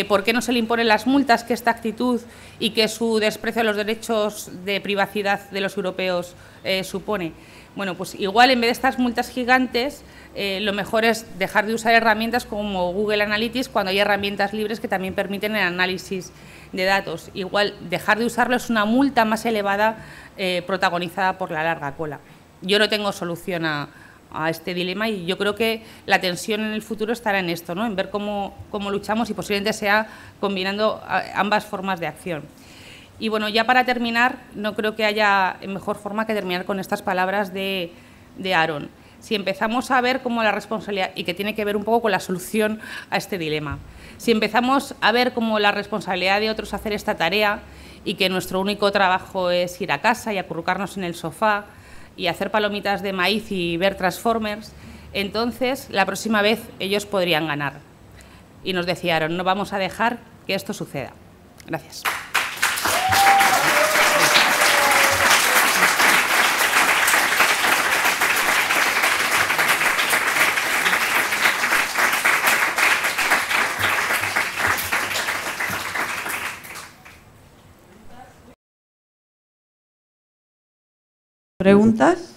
¿por qué no se le imponen las multas que esta actitud y que su desprecio a los derechos de privacidad de los europeos supone? Bueno, pues igual en vez de estas multas gigantes, lo mejor es dejar de usar herramientas como Google Analytics cuando hay herramientas libres que también permiten el análisis de datos. Igual dejar de usarlo es una multa más elevada protagonizada por la larga cola. Yo no tengo solución a este dilema y yo creo que la tensión en el futuro estará en esto, ¿no? En ver cómo luchamos y posiblemente sea combinando ambas formas de acción. Y bueno, ya para terminar, no creo que haya mejor forma que terminar con estas palabras de Aaron. Si empezamos a ver cómo la responsabilidad, y que tiene que ver un poco con la solución a este dilema, si empezamos a ver cómo la responsabilidad de otros hacer esta tarea y que nuestro único trabajo es ir a casa y acurrucarnos en el sofá y hacer palomitas de maíz y ver Transformers, entonces la próxima vez ellos podrían ganar. Y nos decía Aaron, no vamos a dejar que esto suceda. Gracias. ¿Preguntas?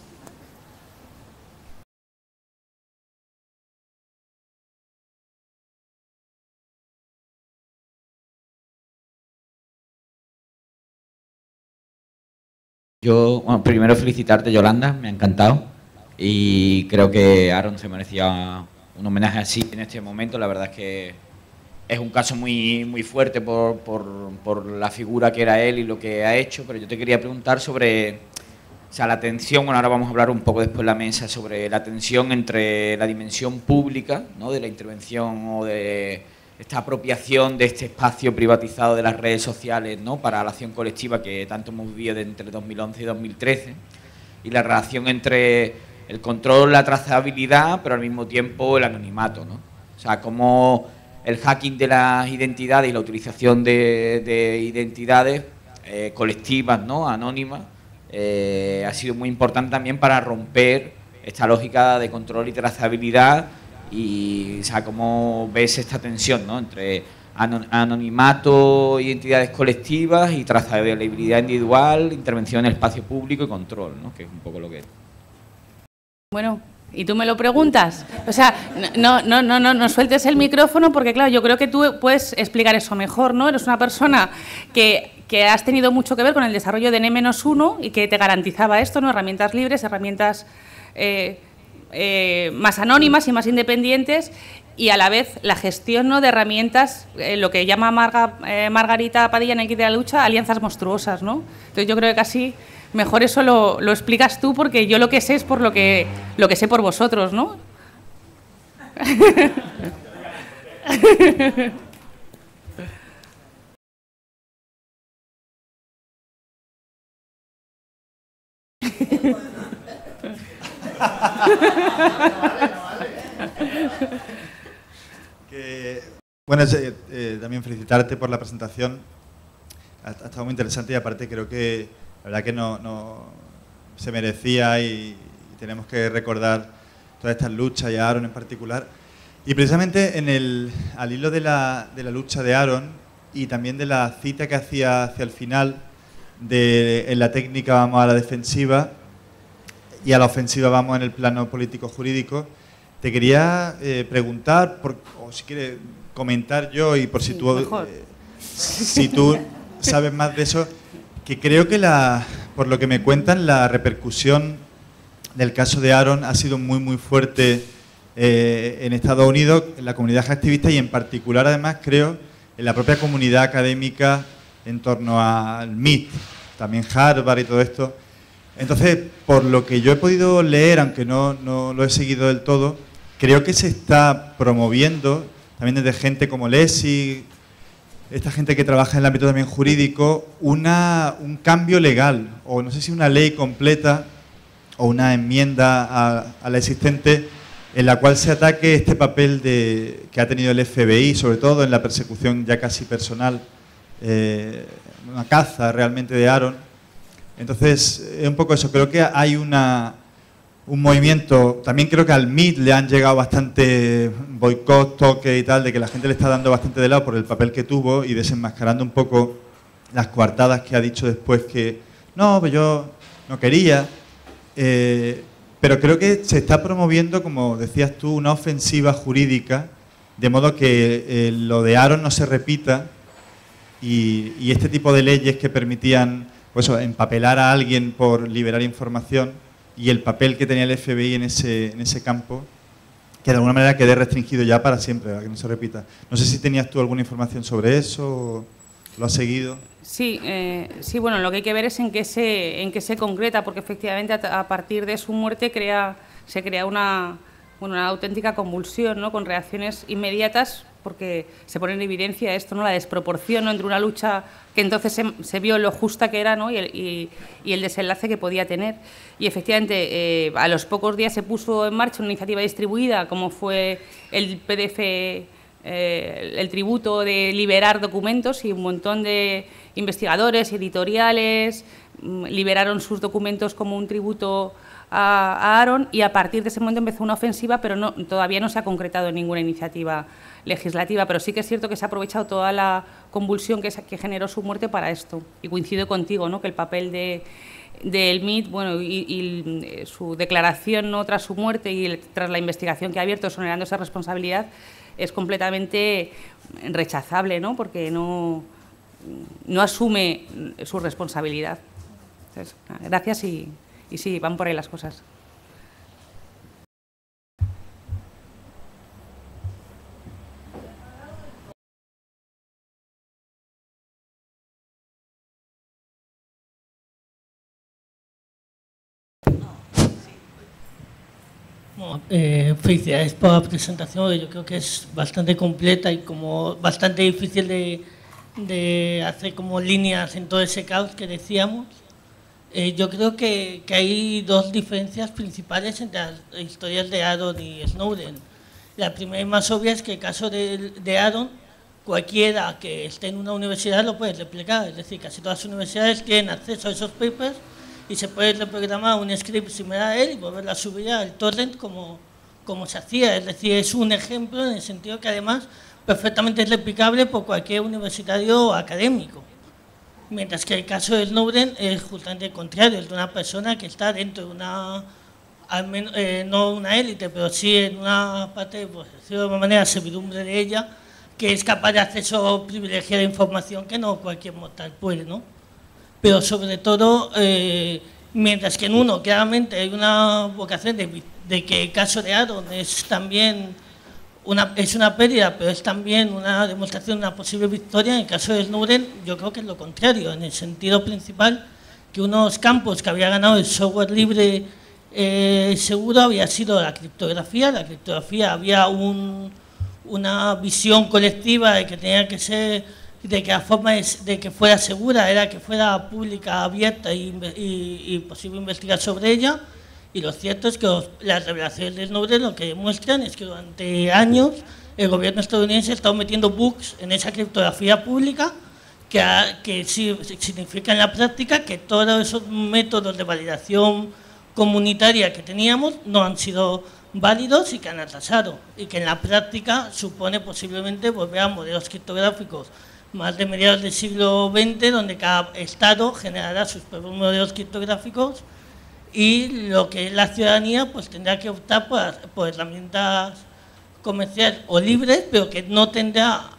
Yo, bueno, primero felicitarte, Yolanda, me ha encantado y creo que Aaron se merecía un homenaje así en este momento. La verdad es que es un caso muy fuerte por la figura que era él y lo que ha hecho, pero yo te quería preguntar sobre... O sea, la tensión, bueno, ahora vamos a hablar un poco después en la mesa sobre la tensión entre la dimensión pública, ¿no?, de la intervención o de esta apropiación de este espacio privatizado de las redes sociales, ¿no?, para la acción colectiva que tanto hemos vivido entre 2011 y 2013, y la relación entre el control, la trazabilidad, pero al mismo tiempo el anonimato, ¿no? O sea, cómo el hacking de las identidades y la utilización de identidades colectivas, ¿no?, anónimas, ha sido muy importante también para romper esta lógica de control y trazabilidad y, o sea, cómo ves esta tensión, ¿no?, entre anonimato, identidades colectivas y trazabilidad individual, intervención en el espacio público y control, ¿no?, que es un poco lo que es. Bueno, ¿y tú me lo preguntas? O sea, no sueltes el micrófono porque, claro, yo creo que tú puedes explicar eso mejor, ¿no? Eres una persona que has tenido mucho que ver con el desarrollo de N-1 y que te garantizaba esto, ¿no? Herramientas libres, herramientas más anónimas y más independientes, y a la vez la gestión, ¿no?, de herramientas, lo que llama Margarita Padilla en el kit de la lucha, alianzas monstruosas, ¿no? Entonces yo creo que casi mejor eso lo explicas tú, porque yo lo que sé es por lo que sé por vosotros, ¿no? Bueno, también felicitarte por la presentación. Ha estado muy interesante y aparte creo que la verdad que no se merecía y tenemos que recordar todas estas luchas y a Aaron en particular. Y precisamente al hilo de la lucha de Aaron y también de la cita que hacía hacia el final, en la técnica vamos a la defensiva y a la ofensiva vamos en el plano político-jurídico, te quería preguntar, o si quieres comentar yo y por si tú sabes más de eso, que creo que por lo que me cuentan, la repercusión del caso de Aaron ha sido muy muy fuerte en Estados Unidos, en la comunidad activista y en particular además creo en la propia comunidad académica en torno al MIT, también Harvard y todo esto. Entonces, por lo que yo he podido leer, aunque no lo he seguido del todo, creo que se está promoviendo, también desde gente como Lesi, esta gente que trabaja en el ámbito también jurídico, un cambio legal, o no sé si una ley completa o una enmienda a la existente, en la cual se ataque este papel que ha tenido el FBI, sobre todo en la persecución ya casi personal, una caza realmente de Aaron. Entonces, es un poco eso, creo que hay un movimiento, también creo que al MIT le han llegado bastante boicot, toque y tal, de que la gente le está dando bastante de lado por el papel que tuvo y desenmascarando un poco las coartadas que ha dicho después que no, pues yo no quería. Pero creo que se está promoviendo, como decías tú, una ofensiva jurídica, de modo que lo de Aaron no se repita y este tipo de leyes que permitían pues, empapelar a alguien por liberar información y el papel que tenía el FBI en ese campo, que de alguna manera quede restringido ya para siempre, para que no se repita. No sé si tenías tú alguna información sobre eso, o ¿lo has seguido? Sí, bueno, lo que hay que ver es en qué se concreta, porque efectivamente a partir de su muerte se crea una auténtica convulsión, ¿no?, con reacciones inmediatas, porque se pone en evidencia esto, ¿no?, la desproporción, ¿no?, entre una lucha que entonces se vio lo justa que era, ¿no?, y el desenlace que podía tener. Y efectivamente, a los pocos días se puso en marcha una iniciativa distribuida, como fue el PDF, el tributo de liberar documentos, y un montón de investigadores, editoriales, liberaron sus documentos como un tributo a Aaron, y a partir de ese momento empezó una ofensiva, pero todavía no se ha concretado en ninguna iniciativa legislativa, pero sí que es cierto que se ha aprovechado toda la convulsión que generó su muerte para esto. Y coincido contigo, ¿no?, que el papel del MIT, bueno, y su declaración, ¿no?, tras su muerte y tras la investigación que ha abierto exonerando esa responsabilidad es completamente rechazable, ¿no?, porque no asume su responsabilidad. Entonces, gracias y sí, van por ahí las cosas. Felicidades por la presentación, yo creo que es bastante completa y como bastante difícil de hacer como líneas en todo ese caos que decíamos. Yo creo que hay dos diferencias principales entre las historias de Aaron y Snowden. La primera y más obvia es que el caso de Aaron, cualquiera que esté en una universidad lo puede replicar, es decir, casi todas las universidades tienen acceso a esos papers y se puede reprogramar un script similar a él y volverlo a subir al torrent como se hacía. Es decir, es un ejemplo en el sentido que además perfectamente es replicable por cualquier universitario académico. Mientras que el caso de Snowden es justamente el contrario, es de una persona que está dentro de una, al menos, no una élite, pero sí en una parte, pues, de alguna manera, servidumbre de ella, que es capaz de acceso privilegiado a información que no cualquier mortal puede, ¿no? Pero sobre todo, mientras que en uno claramente hay una vocación de que el caso de Aaron es también es una pérdida, pero es también una demostración de una posible victoria. En el caso de Snowden, yo creo que es lo contrario, en el sentido principal que unos campos que había ganado el software libre seguro había sido la criptografía. La criptografía había una visión colectiva de que tenía que ser, de que la forma de que fuera segura era que fuera pública, abierta y posible investigar sobre ella. Y lo cierto es que las revelaciones de Snowden lo que demuestran es que durante años el gobierno estadounidense ha estado metiendo bugs en esa criptografía pública que significa en la práctica que todos esos métodos de validación comunitaria que teníamos no han sido válidos y que han atrasado, y que en la práctica supone posiblemente volver a modelos criptográficos más de mediados del siglo XX, donde cada estado generará sus propios modelos criptográficos y lo que es la ciudadanía pues tendrá que optar por herramientas comerciales o libres, pero que no tendrá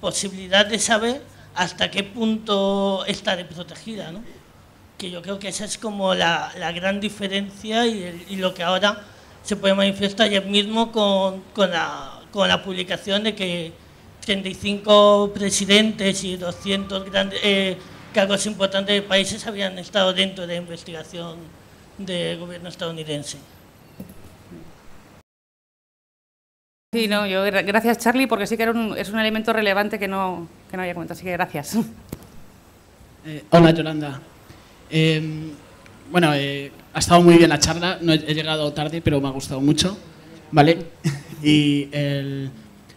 posibilidad de saber hasta qué punto estará protegida, ¿no? Que yo creo que esa es como la gran diferencia y lo que ahora se puede manifestar ayer mismo con la publicación de que 35 presidentes y 200 grandes cargos importantes de países habían estado dentro de la investigación del gobierno estadounidense. Sí, no, gracias Charlie, porque sí que es un elemento relevante que no había comentado, así que gracias. Hola Yolanda. Bueno, ha estado muy bien la charla, no he llegado tarde, pero me ha gustado mucho, ¿vale? Y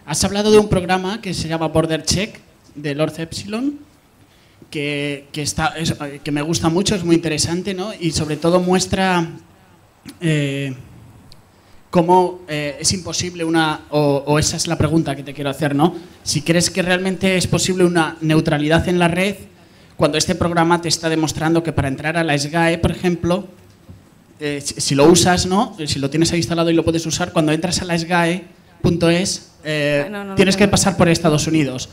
has hablado de un programa que se llama Border Check, de Lord Epsilon, que me gusta mucho, es muy interesante, ¿no? Y sobre todo muestra cómo es imposible o esa es la pregunta que te quiero hacer, ¿no? Si crees que realmente es posible una neutralidad en la red, cuando este programa te está demostrando que para entrar a la SGAE, por ejemplo, si lo usas, ¿no? Si lo tienes ahí instalado y lo puedes usar, cuando entras a la SGAE.es, tienes que pasar por Estados Unidos.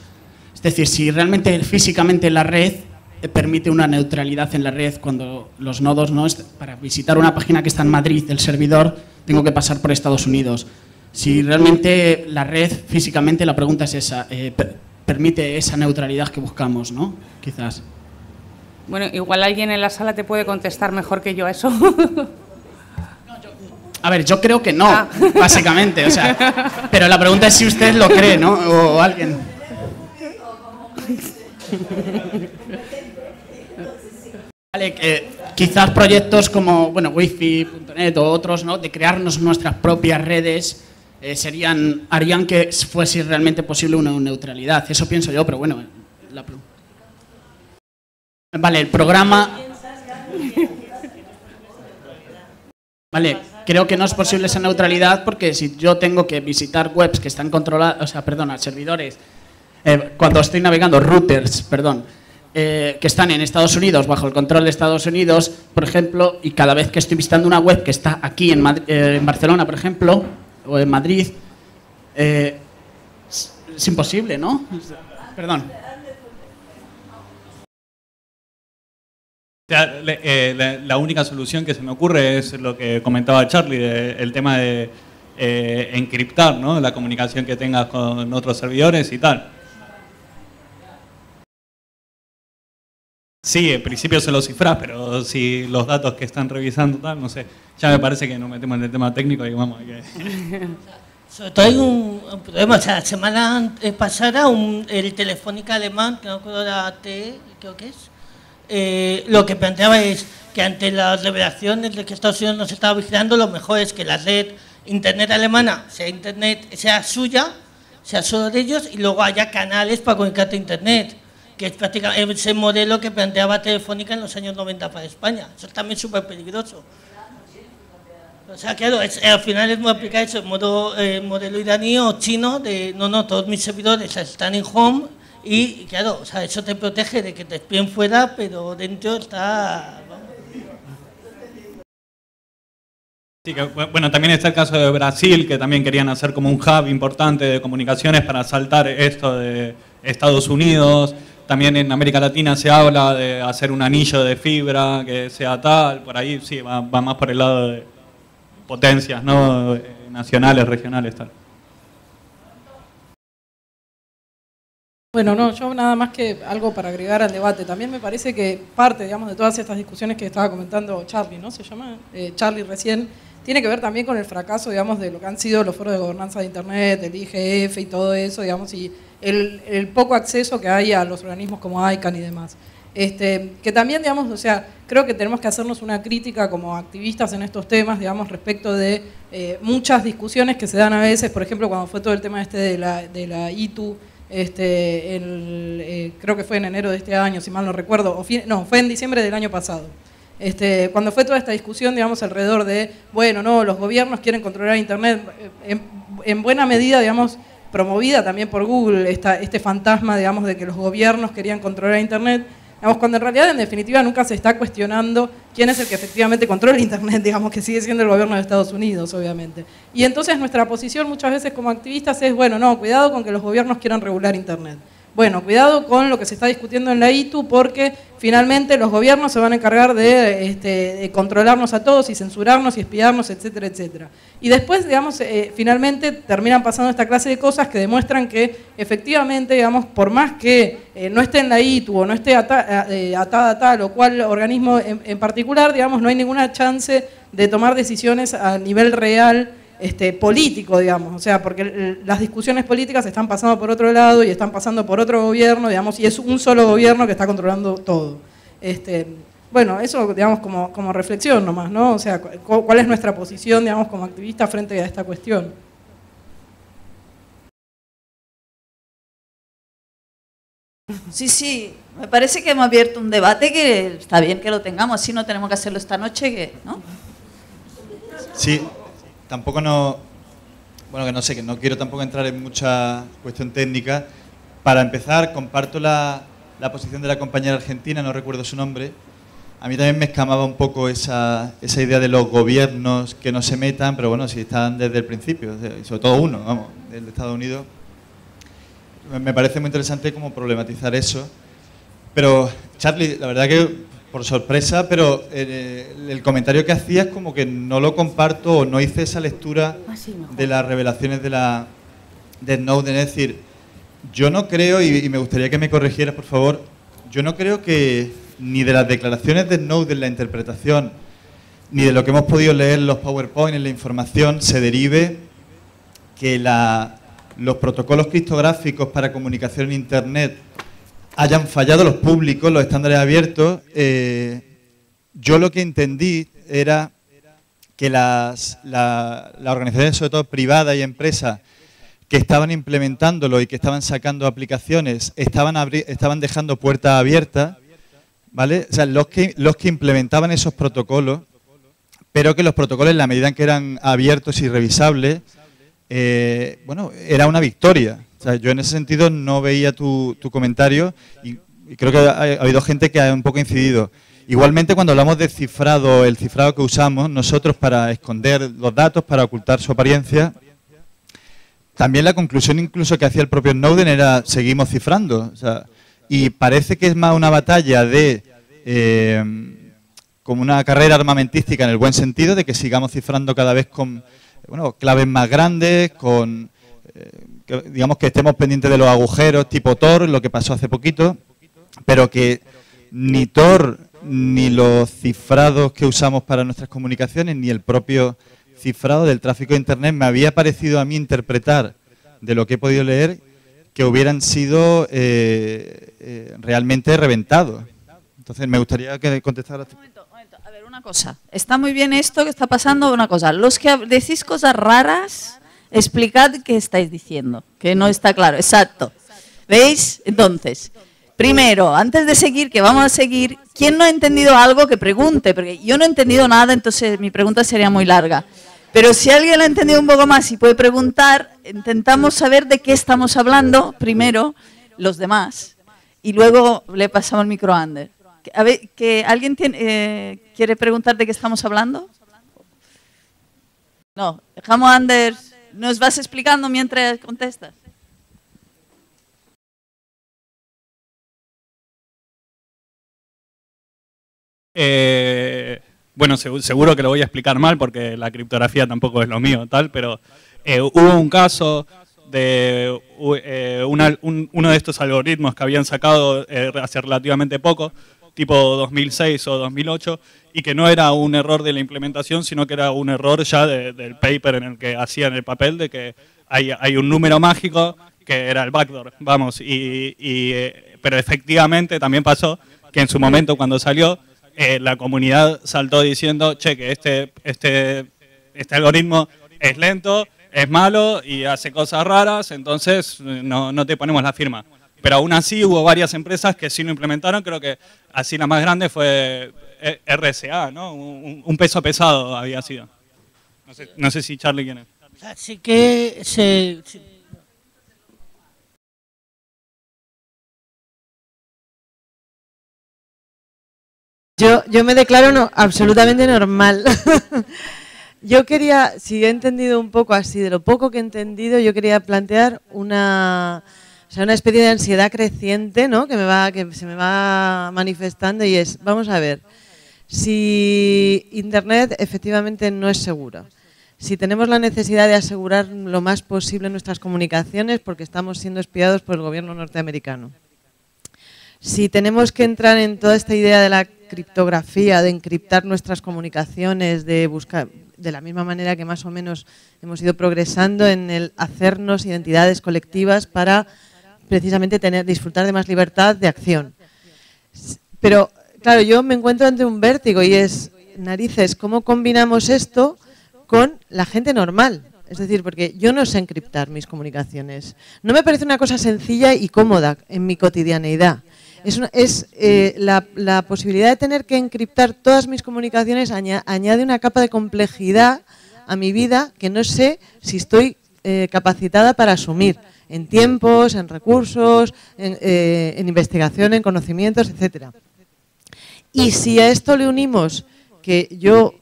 Es decir, si realmente físicamente la red permite una neutralidad en la red cuando los nodos, ¿no? Para visitar una página que está en Madrid, el servidor, tengo que pasar por Estados Unidos. Si realmente la red físicamente, la pregunta es esa, permite esa neutralidad que buscamos, ¿no? Quizás. Bueno, igual alguien en la sala te puede contestar mejor que yo a eso. A ver, yo creo que no, básicamente, o sea, pero la pregunta es si usted lo cree, ¿no? O alguien. Vale, quizás proyectos como, bueno, wifi.net o otros, ¿no? De crearnos nuestras propias redes harían que fuese realmente posible una neutralidad. Eso pienso yo, pero bueno, vale, el programa. Vale, creo que no es posible esa neutralidad porque si yo tengo que visitar webs que están controladas, o sea, perdona, servidores, cuando estoy navegando, routers, perdón, que están en Estados Unidos, bajo el control de Estados Unidos, por ejemplo, y cada vez que estoy visitando una web que está aquí en Barcelona, por ejemplo, o en Madrid, es imposible, ¿no? Perdón. La única solución que se me ocurre es lo que comentaba Charlie, el tema de encriptar, ¿no? La comunicación que tengas con otros servidores y tal. Sí, en principio se lo cifras, pero si los datos que están revisando, tal, no sé, ya me parece que nos metemos en el tema técnico y vamos a que... Sobre todo hay un problema, o sea, la semana pasada el Telefónica alemán, que no recuerdo la TE, creo que es, lo que planteaba es que ante las revelaciones de que Estados Unidos nos estaba vigilando, lo mejor es que la red Internet alemana sea suya, sea solo de ellos, y luego haya canales para conectarte a Internet, que es prácticamente ese modelo que planteaba Telefónica en los años 90 para España. Eso es también súper peligroso. O sea, claro, al final es muy aplicado ese modelo iraní o chino de no, todos mis servidores están en home y claro, o sea, eso te protege de que te espíen fuera, pero dentro está... Sí, que, bueno, también está el caso de Brasil, que también querían hacer como un hub importante de comunicaciones para saltar esto de Estados Unidos. También en América Latina se habla de hacer un anillo de fibra que sea tal, por ahí sí, va más por el lado de potencias, ¿no? Nacionales, regionales, tal. Bueno, no, yo nada más que algo para agregar al debate. También me parece que parte, digamos, de todas estas discusiones que estaba comentando Charlie, ¿no? Se llama Charlie recién, tiene que ver también con el fracaso, digamos, de lo que han sido los foros de gobernanza de Internet, el IGF y todo eso, digamos, y el poco acceso que hay a los organismos como ICANN y demás. Que también, digamos, o sea, creo que tenemos que hacernos una crítica como activistas en estos temas, digamos, respecto de muchas discusiones que se dan a veces, por ejemplo, cuando fue todo el tema de la ITU, creo que fue en enero de este año, si mal no recuerdo, no, fue en diciembre del año pasado. Cuando fue toda esta discusión, digamos, alrededor de, bueno, no, los gobiernos quieren controlar Internet, en buena medida, digamos, promovida también por Google, este fantasma, digamos, de que los gobiernos querían controlar Internet, digamos, cuando en realidad, en definitiva, nunca se está cuestionando quién es el que efectivamente controla Internet, digamos, que sigue siendo el gobierno de Estados Unidos, obviamente. Y entonces nuestra posición muchas veces como activistas es, bueno, no, cuidado con que los gobiernos quieran regular Internet. Bueno, cuidado con lo que se está discutiendo en la ITU porque finalmente los gobiernos se van a encargar de controlarnos a todos y censurarnos y espiarnos, etcétera, etcétera. Y después, digamos, finalmente terminan pasando esta clase de cosas que demuestran que efectivamente, digamos, por más que no esté en la ITU o no esté atada a tal o cual organismo en particular, digamos, no hay ninguna chance de tomar decisiones a nivel real político, digamos, o sea, porque las discusiones políticas están pasando por otro lado y están pasando por otro gobierno, digamos, y es un solo gobierno que está controlando todo. Bueno, eso, digamos, como reflexión nomás, ¿no? O sea, ¿cuál es nuestra posición, digamos, como activista frente a esta cuestión? Sí, me parece que hemos abierto un debate que está bien que lo tengamos, así no tenemos que hacerlo esta noche, ¿no? Sí. Tampoco que no quiero tampoco entrar en mucha cuestión técnica. Para empezar, comparto la posición de la compañera argentina, no recuerdo su nombre. A mí también me escamaba un poco esa idea de los gobiernos que no se metan, pero bueno, si están desde el principio, y sobre todo uno, vamos, el de Estados Unidos. Me parece muy interesante cómo problematizar eso. Pero, Charlie, la verdad que por sorpresa, pero el comentario que hacías como que no lo comparto o no hice esa lectura de las revelaciones de Snowden. Es decir, yo no creo, y me gustaría que me corrigieras, por favor, yo no creo que ni de las declaraciones de Snowden, la interpretación, ni de lo que hemos podido leer en los PowerPoint, en la información, se derive que los protocolos criptográficos para comunicación en Internet hayan fallado, los públicos, los estándares abiertos. Yo lo que entendí era que las organizaciones, sobre todo privadas y empresas, que estaban implementándolo y que estaban sacando aplicaciones, estaban dejando puertas abiertas, ¿vale? O sea, los que implementaban esos protocolos, pero que los protocolos, en la medida en que eran abiertos y revisables, bueno, era una victoria. O sea, yo en ese sentido no veía tu comentario y creo que ha habido gente que ha un poco incidido. Igualmente, cuando hablamos de cifrado, el cifrado que usamos nosotros para esconder los datos, para ocultar su apariencia, también la conclusión incluso que hacía el propio Snowden era seguimos cifrando. O sea, y parece que es más una batalla de como una carrera armamentística en el buen sentido, de que sigamos cifrando cada vez con claves más grandes, con digamos que estemos pendientes de los agujeros tipo Tor, lo que pasó hace poquito, pero que ni Tor ni los cifrados que usamos para nuestras comunicaciones, ni el propio cifrado del tráfico de Internet me había parecido a mí interpretar de lo que he podido leer que hubieran sido realmente reventados. Entonces me gustaría que contestaras. Un momento. A ver, una cosa. Está muy bien esto que está pasando, una cosa. Los que decís cosas raras, explicad qué estáis diciendo, que no está claro. Exacto. ¿Veis? Entonces, primero, antes de seguir, que vamos a seguir, ¿quién no ha entendido algo que pregunte? Porque yo no he entendido nada, entonces mi pregunta sería muy larga. Pero si alguien lo ha entendido un poco más y puede preguntar, intentamos saber de qué estamos hablando, primero, los demás, y luego le pasamos el micro a Ander. A ver, ¿que alguien quiere preguntar de qué estamos hablando? No, dejamos a Ander. ¿Nos vas explicando mientras contestas? Bueno, seguro que lo voy a explicar mal porque la criptografía tampoco es lo mío, tal, pero hubo un caso uno de estos algoritmos que habían sacado hace relativamente poco, tipo 2006 o 2008, y que no era un error de la implementación, sino que era un error ya del paper en el que hacían el papel de que hay un número mágico que era el backdoor, vamos, pero efectivamente también pasó que en su momento cuando salió, la comunidad saltó diciendo, che, que este algoritmo es lento, es malo y hace cosas raras, entonces no te ponemos la firma. Pero aún así hubo varias empresas que sí lo implementaron, creo que así la más grande fue RSA, ¿no? Un peso pesado había sido. No sé si Charlie quién es. Así que Yo me declaro absolutamente normal. Yo quería, si he entendido un poco así, de lo poco que he entendido, yo quería plantear una especie de ansiedad creciente, ¿no? que se me va manifestando, y es, vamos a ver, si Internet efectivamente no es seguro, si tenemos la necesidad de asegurar lo más posible nuestras comunicaciones porque estamos siendo espiados por el gobierno norteamericano, si tenemos que entrar en toda esta idea de la criptografía, de encriptar nuestras comunicaciones, de buscar, de la misma manera que más o menos hemos ido progresando en el hacernos identidades colectivas para precisamente disfrutar de más libertad de acción. Pero, claro, yo me encuentro ante un vértigo y es, narices, ¿cómo combinamos esto con la gente normal? Es decir, porque yo no sé encriptar mis comunicaciones. No me parece una cosa sencilla y cómoda en mi cotidianeidad. La posibilidad de tener que encriptar todas mis comunicaciones añade una capa de complejidad a mi vida que no sé si estoy capacitada para asumir en tiempos, en recursos, en investigación, en conocimientos, etcétera. Y si a esto le unimos que yo,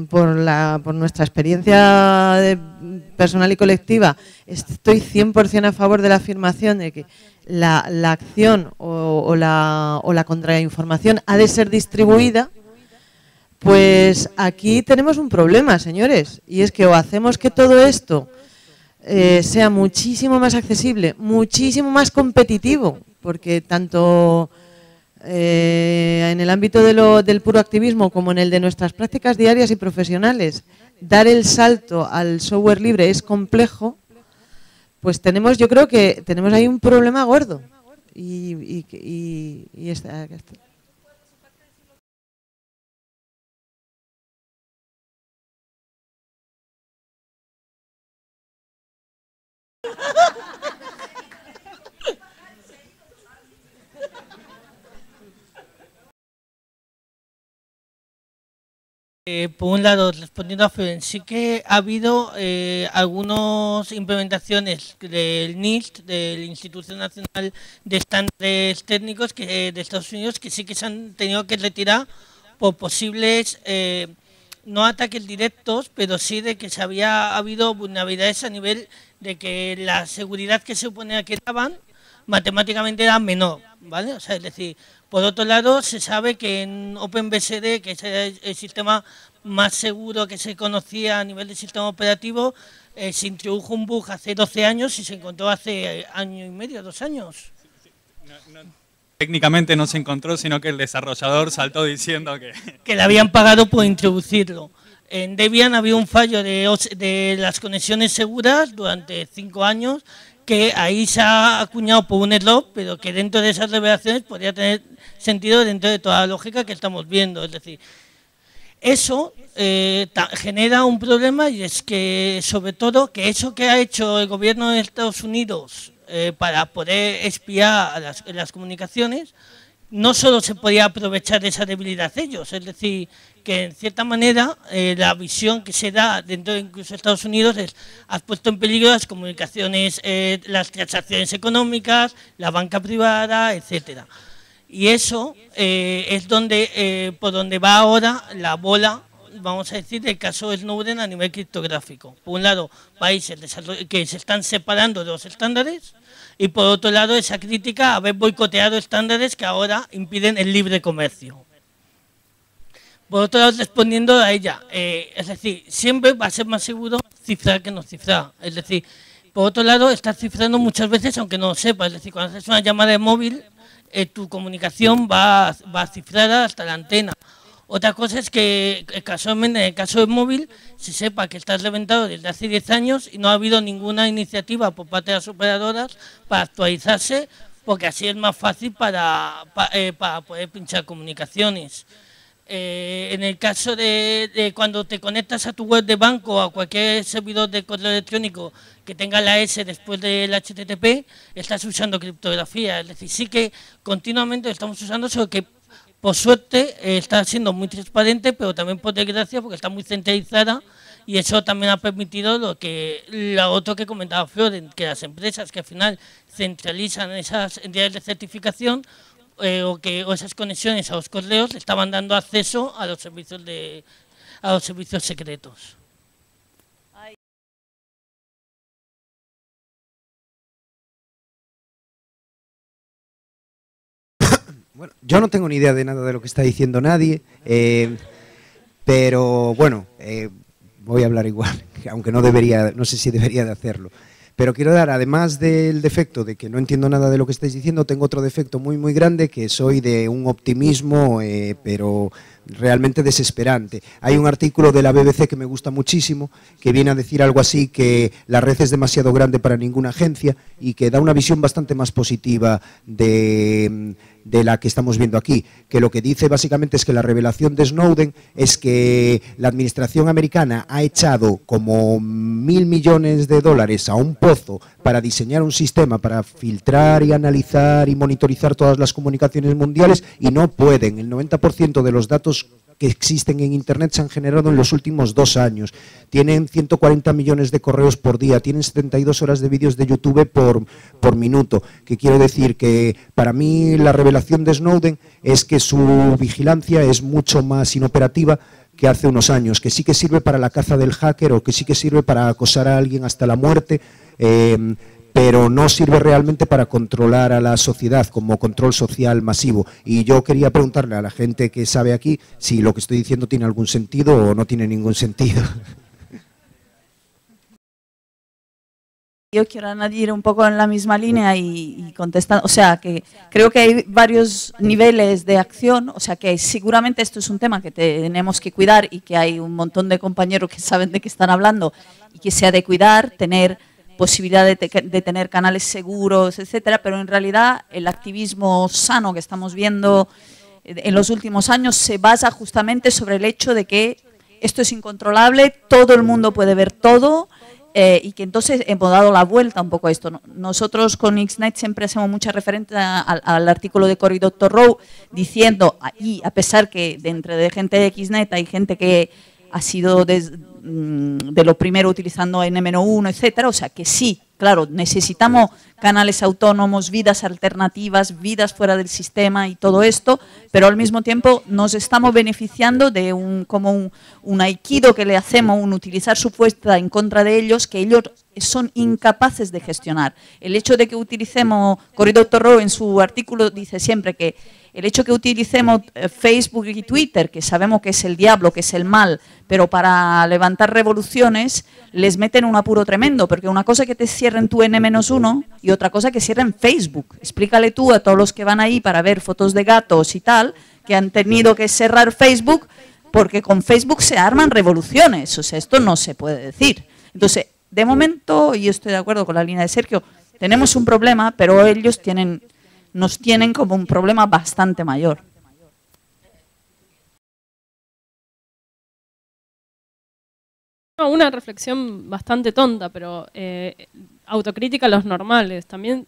por nuestra experiencia personal y colectiva, estoy 100% a favor de la afirmación de que la acción o la contrainformación ha de ser distribuida, pues aquí tenemos un problema, señores, y es que o hacemos que todo esto sea muchísimo más accesible, muchísimo más competitivo, porque tanto en el ámbito del puro activismo como en el de nuestras prácticas diarias y profesionales, dar el salto al software libre es complejo, pues yo creo que tenemos ahí un problema gordo. Por un lado, respondiendo a Fren, sí que ha habido algunas implementaciones del NIST, del Instituto Nacional de Estándares Técnicos de Estados Unidos, que sí que se han tenido que retirar por posibles, no ataques directos, pero sí de que había habido vulnerabilidades a nivel de que la seguridad que se suponía que daban matemáticamente era menor, ¿vale? O sea, es decir, por otro lado, se sabe que en OpenBSD, que es el sistema más seguro que se conocía a nivel de sistema operativo, se introdujo un bug hace 12 años y se encontró hace año y medio, 2 años. Técnicamente no se encontró, sino que el desarrollador saltó diciendo que le habían pagado por introducirlo. En Debian había un fallo de las conexiones seguras durante 5 años, que ahí se ha acuñado por un error, pero que dentro de esas revelaciones podría tener sentido dentro de toda la lógica que estamos viendo. Es decir, eso genera un problema, y es que, sobre todo, que eso que ha hecho el gobierno de Estados Unidos para poder espiar a las comunicaciones, no solo se podía aprovechar de esa debilidad de ellos, es decir, que en cierta manera la visión que se da dentro de incluso Estados Unidos es: has puesto en peligro las comunicaciones, las transacciones económicas, la banca privada, etcétera. Y eso es por donde va ahora la bola, vamos a decir, del caso Snowden a nivel criptográfico. Por un lado, países que se están separando de los estándares, y por otro lado, esa crítica a haber boicoteado estándares que ahora impiden el libre comercio. Por otro lado, respondiendo a ella, es decir, siempre va a ser más seguro cifrar que no cifrar. Es decir, Por otro lado, estás cifrando muchas veces aunque no lo sepas, es decir, cuando haces una llamada de móvil, tu comunicación va cifrada hasta la antena. Otra cosa es que casualmente en el caso del móvil se sepa que estás reventado desde hace 10 años y no ha habido ninguna iniciativa por parte de las operadoras para actualizarse, porque así es más fácil para poder pinchar comunicaciones. En el caso de cuando te conectas a tu web de banco o a cualquier servidor de correo electrónico que tenga la S después del HTTP, estás usando criptografía. Es decir, sí que continuamente lo estamos usando, solo que por suerte está siendo muy transparente, pero también por desgracia porque está muy centralizada, y eso también ha permitido lo otro que comentaba Flores, que las empresas que al final centralizan esas entidades de certificación o esas conexiones a los correos le estaban dando acceso a los servicios secretos. Bueno, yo no tengo ni idea de nada de lo que está diciendo nadie, pero bueno, voy a hablar igual, aunque no sé si debería de hacerlo. Pero quiero dar, además del defecto de que no entiendo nada de lo que estáis diciendo, tengo otro defecto muy muy grande, que soy de un optimismo, pero realmente desesperante. Hay un artículo de la BBC que me gusta muchísimo, que viene a decir algo así, que la red es demasiado grande para ninguna agencia, y que da una visión bastante más positiva de la que estamos viendo aquí, que lo que dice básicamente es que la revelación de Snowden es que la administración americana ha echado como $1.000 millones a un pozo para diseñar un sistema para filtrar y analizar y monitorizar todas las comunicaciones mundiales, y no pueden. El 90% de los datos que existen en Internet se han generado en los últimos 2 años. Tienen 140 millones de correos por día, tienen 72 horas de vídeos de YouTube por minuto. Que quiero decir que para mí la revelación de Snowden es que su vigilancia es mucho más inoperativa que hace unos años, que sí que sirve para la caza del hacker o que sí que sirve para acosar a alguien hasta la muerte, pero no sirve realmente para controlar a la sociedad como control social masivo. Y yo quería preguntarle a la gente que sabe aquí si lo que estoy diciendo tiene algún sentido o no tiene ningún sentido. Yo quiero añadir un poco en la misma línea y contestar, o sea, que creo que hay varios niveles de acción, o sea, que seguramente esto es un tema que tenemos que cuidar y que hay un montón de compañeros que saben de qué están hablando y que se ha de cuidar, tener posibilidad de tener canales seguros, etcétera, pero en realidad el activismo sano que estamos viendo en los últimos años se basa justamente sobre el hecho de que esto es incontrolable, todo el mundo puede ver todo, y que entonces hemos dado la vuelta un poco a esto. Nosotros con XNet siempre hacemos mucha referencia al artículo de Cory Doctorow diciendo, y a pesar que dentro de gente de XNet hay gente que ha sido de lo primero utilizando NMNO1, etcétera, o sea que sí, claro, necesitamos canales autónomos, vidas alternativas, vidas fuera del sistema y todo esto, pero al mismo tiempo nos estamos beneficiando de un aikido que le hacemos, un utilizar su fuerza en contra de ellos, que ellos son incapaces de gestionar. El hecho de que utilicemos, Cory Doctorow en su artículo dice siempre que el hecho que utilicemos Facebook y Twitter, que sabemos que es el diablo, que es el mal, pero para levantar revoluciones les meten un apuro tremendo, porque una cosa es que te cierren tu N-1 y otra cosa es que cierren Facebook. Explícale tú a todos los que van ahí para ver fotos de gatos y tal, que han tenido que cerrar Facebook, porque con Facebook se arman revoluciones. O sea, esto no se puede decir. Entonces, de momento, y yo estoy de acuerdo con la línea de Sergio, tenemos un problema, pero ellos nos tienen como un problema bastante mayor. Una reflexión bastante tonta, pero autocrítica a los normales. También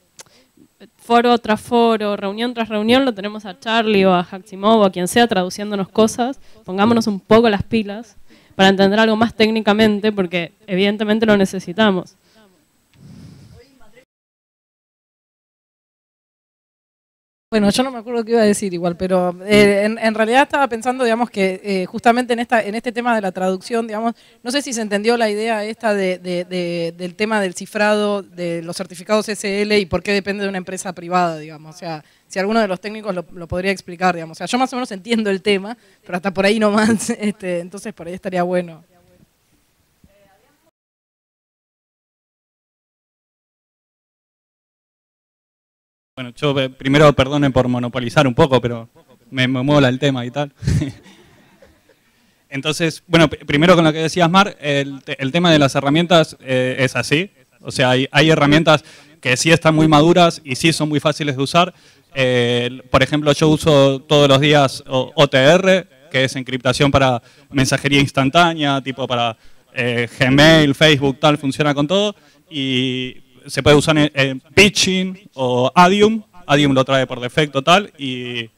foro tras foro, reunión tras reunión, lo tenemos a Charlie o a Haximov o a quien sea traduciéndonos cosas. Pongámonos un poco las pilas para entender algo más técnicamente, porque evidentemente lo necesitamos. Bueno, yo no me acuerdo qué iba a decir igual, pero en realidad estaba pensando, digamos, que justamente en este tema de la traducción, digamos, no sé si se entendió la idea esta del tema del cifrado de los certificados SL y por qué depende de una empresa privada, digamos. O sea, si alguno de los técnicos lo podría explicar, digamos. O sea, yo más o menos entiendo el tema, pero hasta por ahí nomás, entonces por ahí estaría bueno. Bueno, yo primero perdonen por monopolizar un poco, pero me mola el tema y tal. Entonces, bueno, primero con lo que decías, Mar, el tema de las herramientas es así. O sea, hay herramientas que sí están muy maduras y sí son muy fáciles de usar. Por ejemplo, yo uso todos los días OTR, que es encriptación para mensajería instantánea, tipo para Gmail, Facebook, tal, funciona con todo. Y se puede usar en Pitching o Adium. Adium lo trae por defecto, tal. Y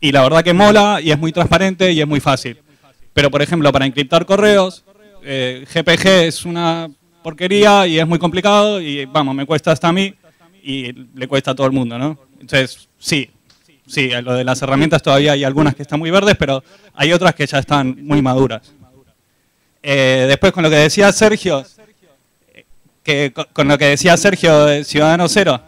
la verdad que mola y es muy transparente y es muy fácil. Pero, por ejemplo, para encriptar correos, GPG es una porquería y es muy complicado y, vamos, me cuesta hasta a mí y le cuesta a todo el mundo, ¿no? Entonces, sí, lo de las herramientas todavía hay algunas que están muy verdes, pero hay otras que ya están muy maduras. Después, con lo que decía Sergio, de Ciudadano Cero,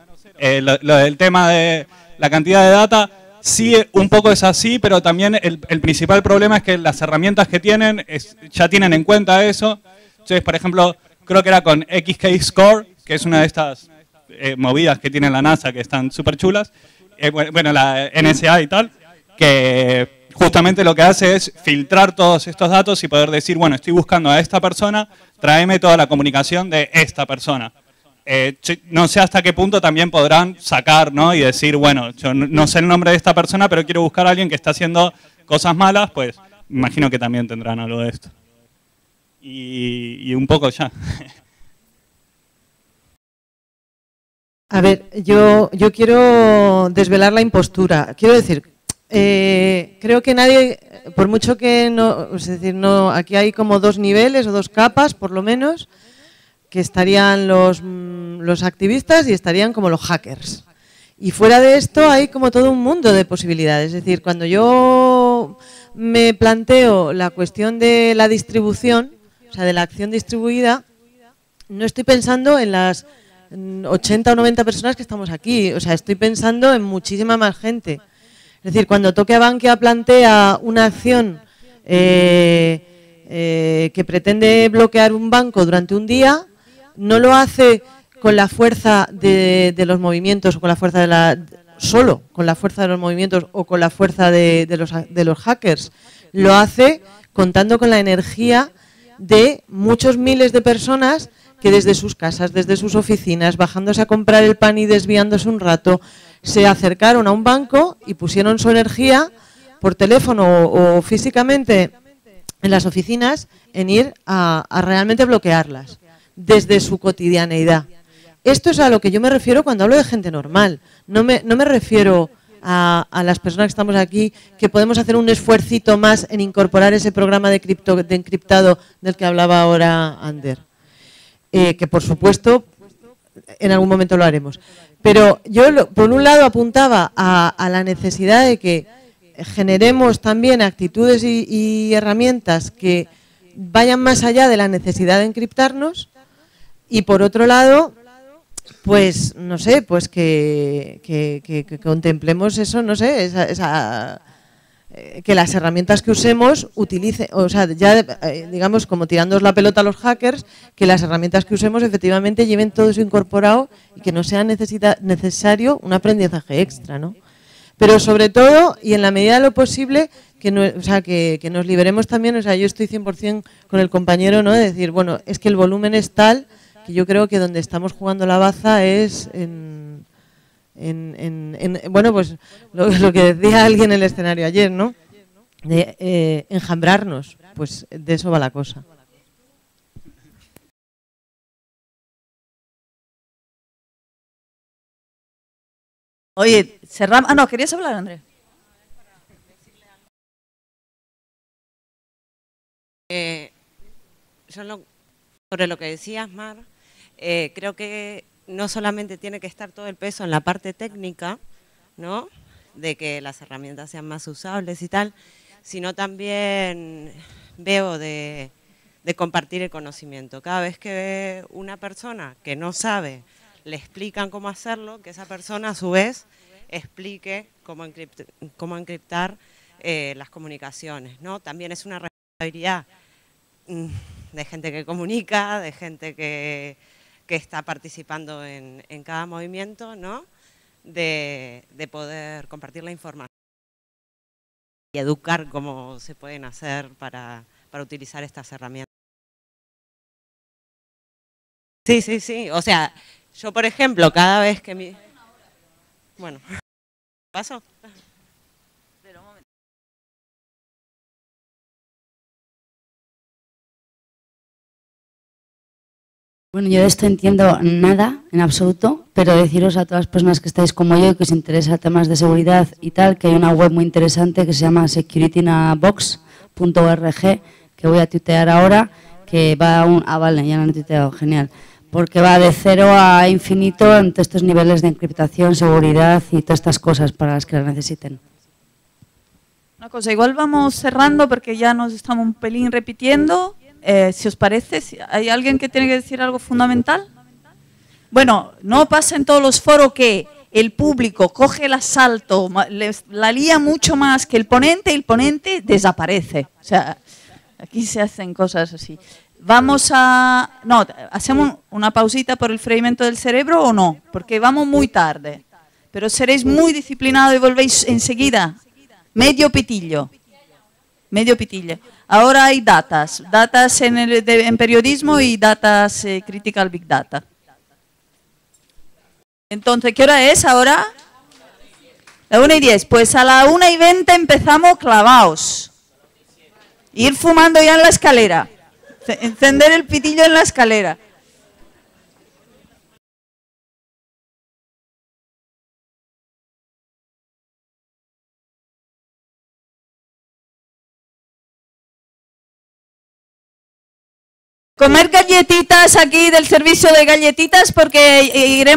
lo del tema de la cantidad de data, sí, un poco es así, pero también el principal problema es que las herramientas que tienen ya tienen en cuenta eso. Entonces, por ejemplo, creo que era con XKeyscore, que es una de estas movidas que tiene la NASA, que están súper chulas, bueno, la NSA y tal, que justamente lo que hace es filtrar todos estos datos y poder decir, bueno, estoy buscando a esta persona, tráeme toda la comunicación de esta persona. No sé hasta qué punto también podrán sacar, ¿no? Y decir, bueno, yo no sé el nombre de esta persona, pero quiero buscar a alguien que está haciendo cosas malas, pues imagino que también tendrán algo de esto. Y un poco ya. A ver, yo quiero desvelar la impostura. Quiero decir, creo que nadie, por mucho que no, es decir, no, aquí hay como dos niveles o dos capas, por lo menos, que estarían los activistas y estarían como los hackers. Y fuera de esto hay como todo un mundo de posibilidades. Es decir, cuando yo me planteo la cuestión de la distribución, o sea, de la acción distribuida, no estoy pensando en las 80 o 90 personas que estamos aquí. O sea, estoy pensando en muchísima más gente. Es decir, cuando Toque Bankia plantea una acción que pretende bloquear un banco durante un día, no lo hace con la fuerza de los movimientos o con la fuerza solo con la fuerza de los movimientos o con la fuerza de los hackers. Lo hace contando con la energía de muchos miles de personas que desde sus casas, desde sus oficinas, bajándose a comprar el pan y desviándose un rato, se acercaron a un banco y pusieron su energía por teléfono o físicamente en las oficinas en ir a realmente bloquearlas desde su cotidianeidad. Esto es a lo que yo me refiero cuando hablo de gente normal. No me refiero a las personas que estamos aquí, que podemos hacer un esfuercito más en incorporar ese programa de encriptado del que hablaba ahora Ander. Que por supuesto en algún momento lo haremos. Pero yo por un lado apuntaba a la necesidad de que generemos también actitudes y herramientas que vayan más allá de la necesidad de encriptarnos. Y por otro lado, pues no sé, pues que contemplemos eso, no sé, que las herramientas que usemos utilicen, o sea, ya digamos como tirándonos la pelota a los hackers, que las herramientas que usemos efectivamente lleven todo eso incorporado y que no sea necesario un aprendizaje extra, ¿no? Pero sobre todo, y en la medida de lo posible, que nos liberemos también, o sea, yo estoy 100% con el compañero, ¿no? De decir, bueno, es que el volumen es tal que yo creo que donde estamos jugando la baza es bueno, pues lo que decía alguien en el escenario ayer, ¿no? De enjambrarnos, pues de eso va la cosa. Oye, cerramos. Ah, no, ¿querías hablar, Andrés? Sobre lo que decías, Mar, creo que no solamente tiene que estar todo el peso en la parte técnica, ¿no?, de que las herramientas sean más usables y tal, sino también veo de compartir el conocimiento. Cada vez que una persona que no sabe le explican cómo hacerlo, que esa persona a su vez explique cómo encriptar las comunicaciones, ¿no? También es una responsabilidad de gente que comunica, de gente que está participando en cada movimiento, ¿no? de poder compartir la información y educar cómo se pueden hacer para utilizar estas herramientas. Sí, sí, sí. O sea, yo, por ejemplo, cada vez que Bueno, ¿paso? Bueno, yo de esto entiendo nada, en absoluto, pero deciros a todas las personas que estáis como yo y que os interesa temas de seguridad y tal, que hay una web muy interesante que se llama securityinabox.org, que voy a tuitear ahora, que va vale, ya lo han tuiteado, genial, porque va de 0 a infinito ante estos niveles de encriptación, seguridad y todas estas cosas para las que las necesiten. Una cosa, igual vamos cerrando porque ya nos estamos un pelín repitiendo. Si os parece, ¿hay alguien que tiene que decir algo fundamental? Bueno, no pasa en todos los foros que el público coge el asalto, la lía mucho más que el ponente y el ponente desaparece. O sea, aquí se hacen cosas así. Vamos a... No, ¿hacemos una pausita por el freimiento del cerebro o no? Porque vamos muy tarde. Pero seréis muy disciplinados y volvéis enseguida. Medio pitillo. Medio pitillo. Ahora hay datas en periodismo y datas critical big data. Entonces, ¿qué hora es ahora? La 1:10. Pues a la 1:20 empezamos clavaos. Ir fumando ya en la escalera. Encender el pitillo en la escalera. Comer galletitas aquí del servicio de galletitas porque iremos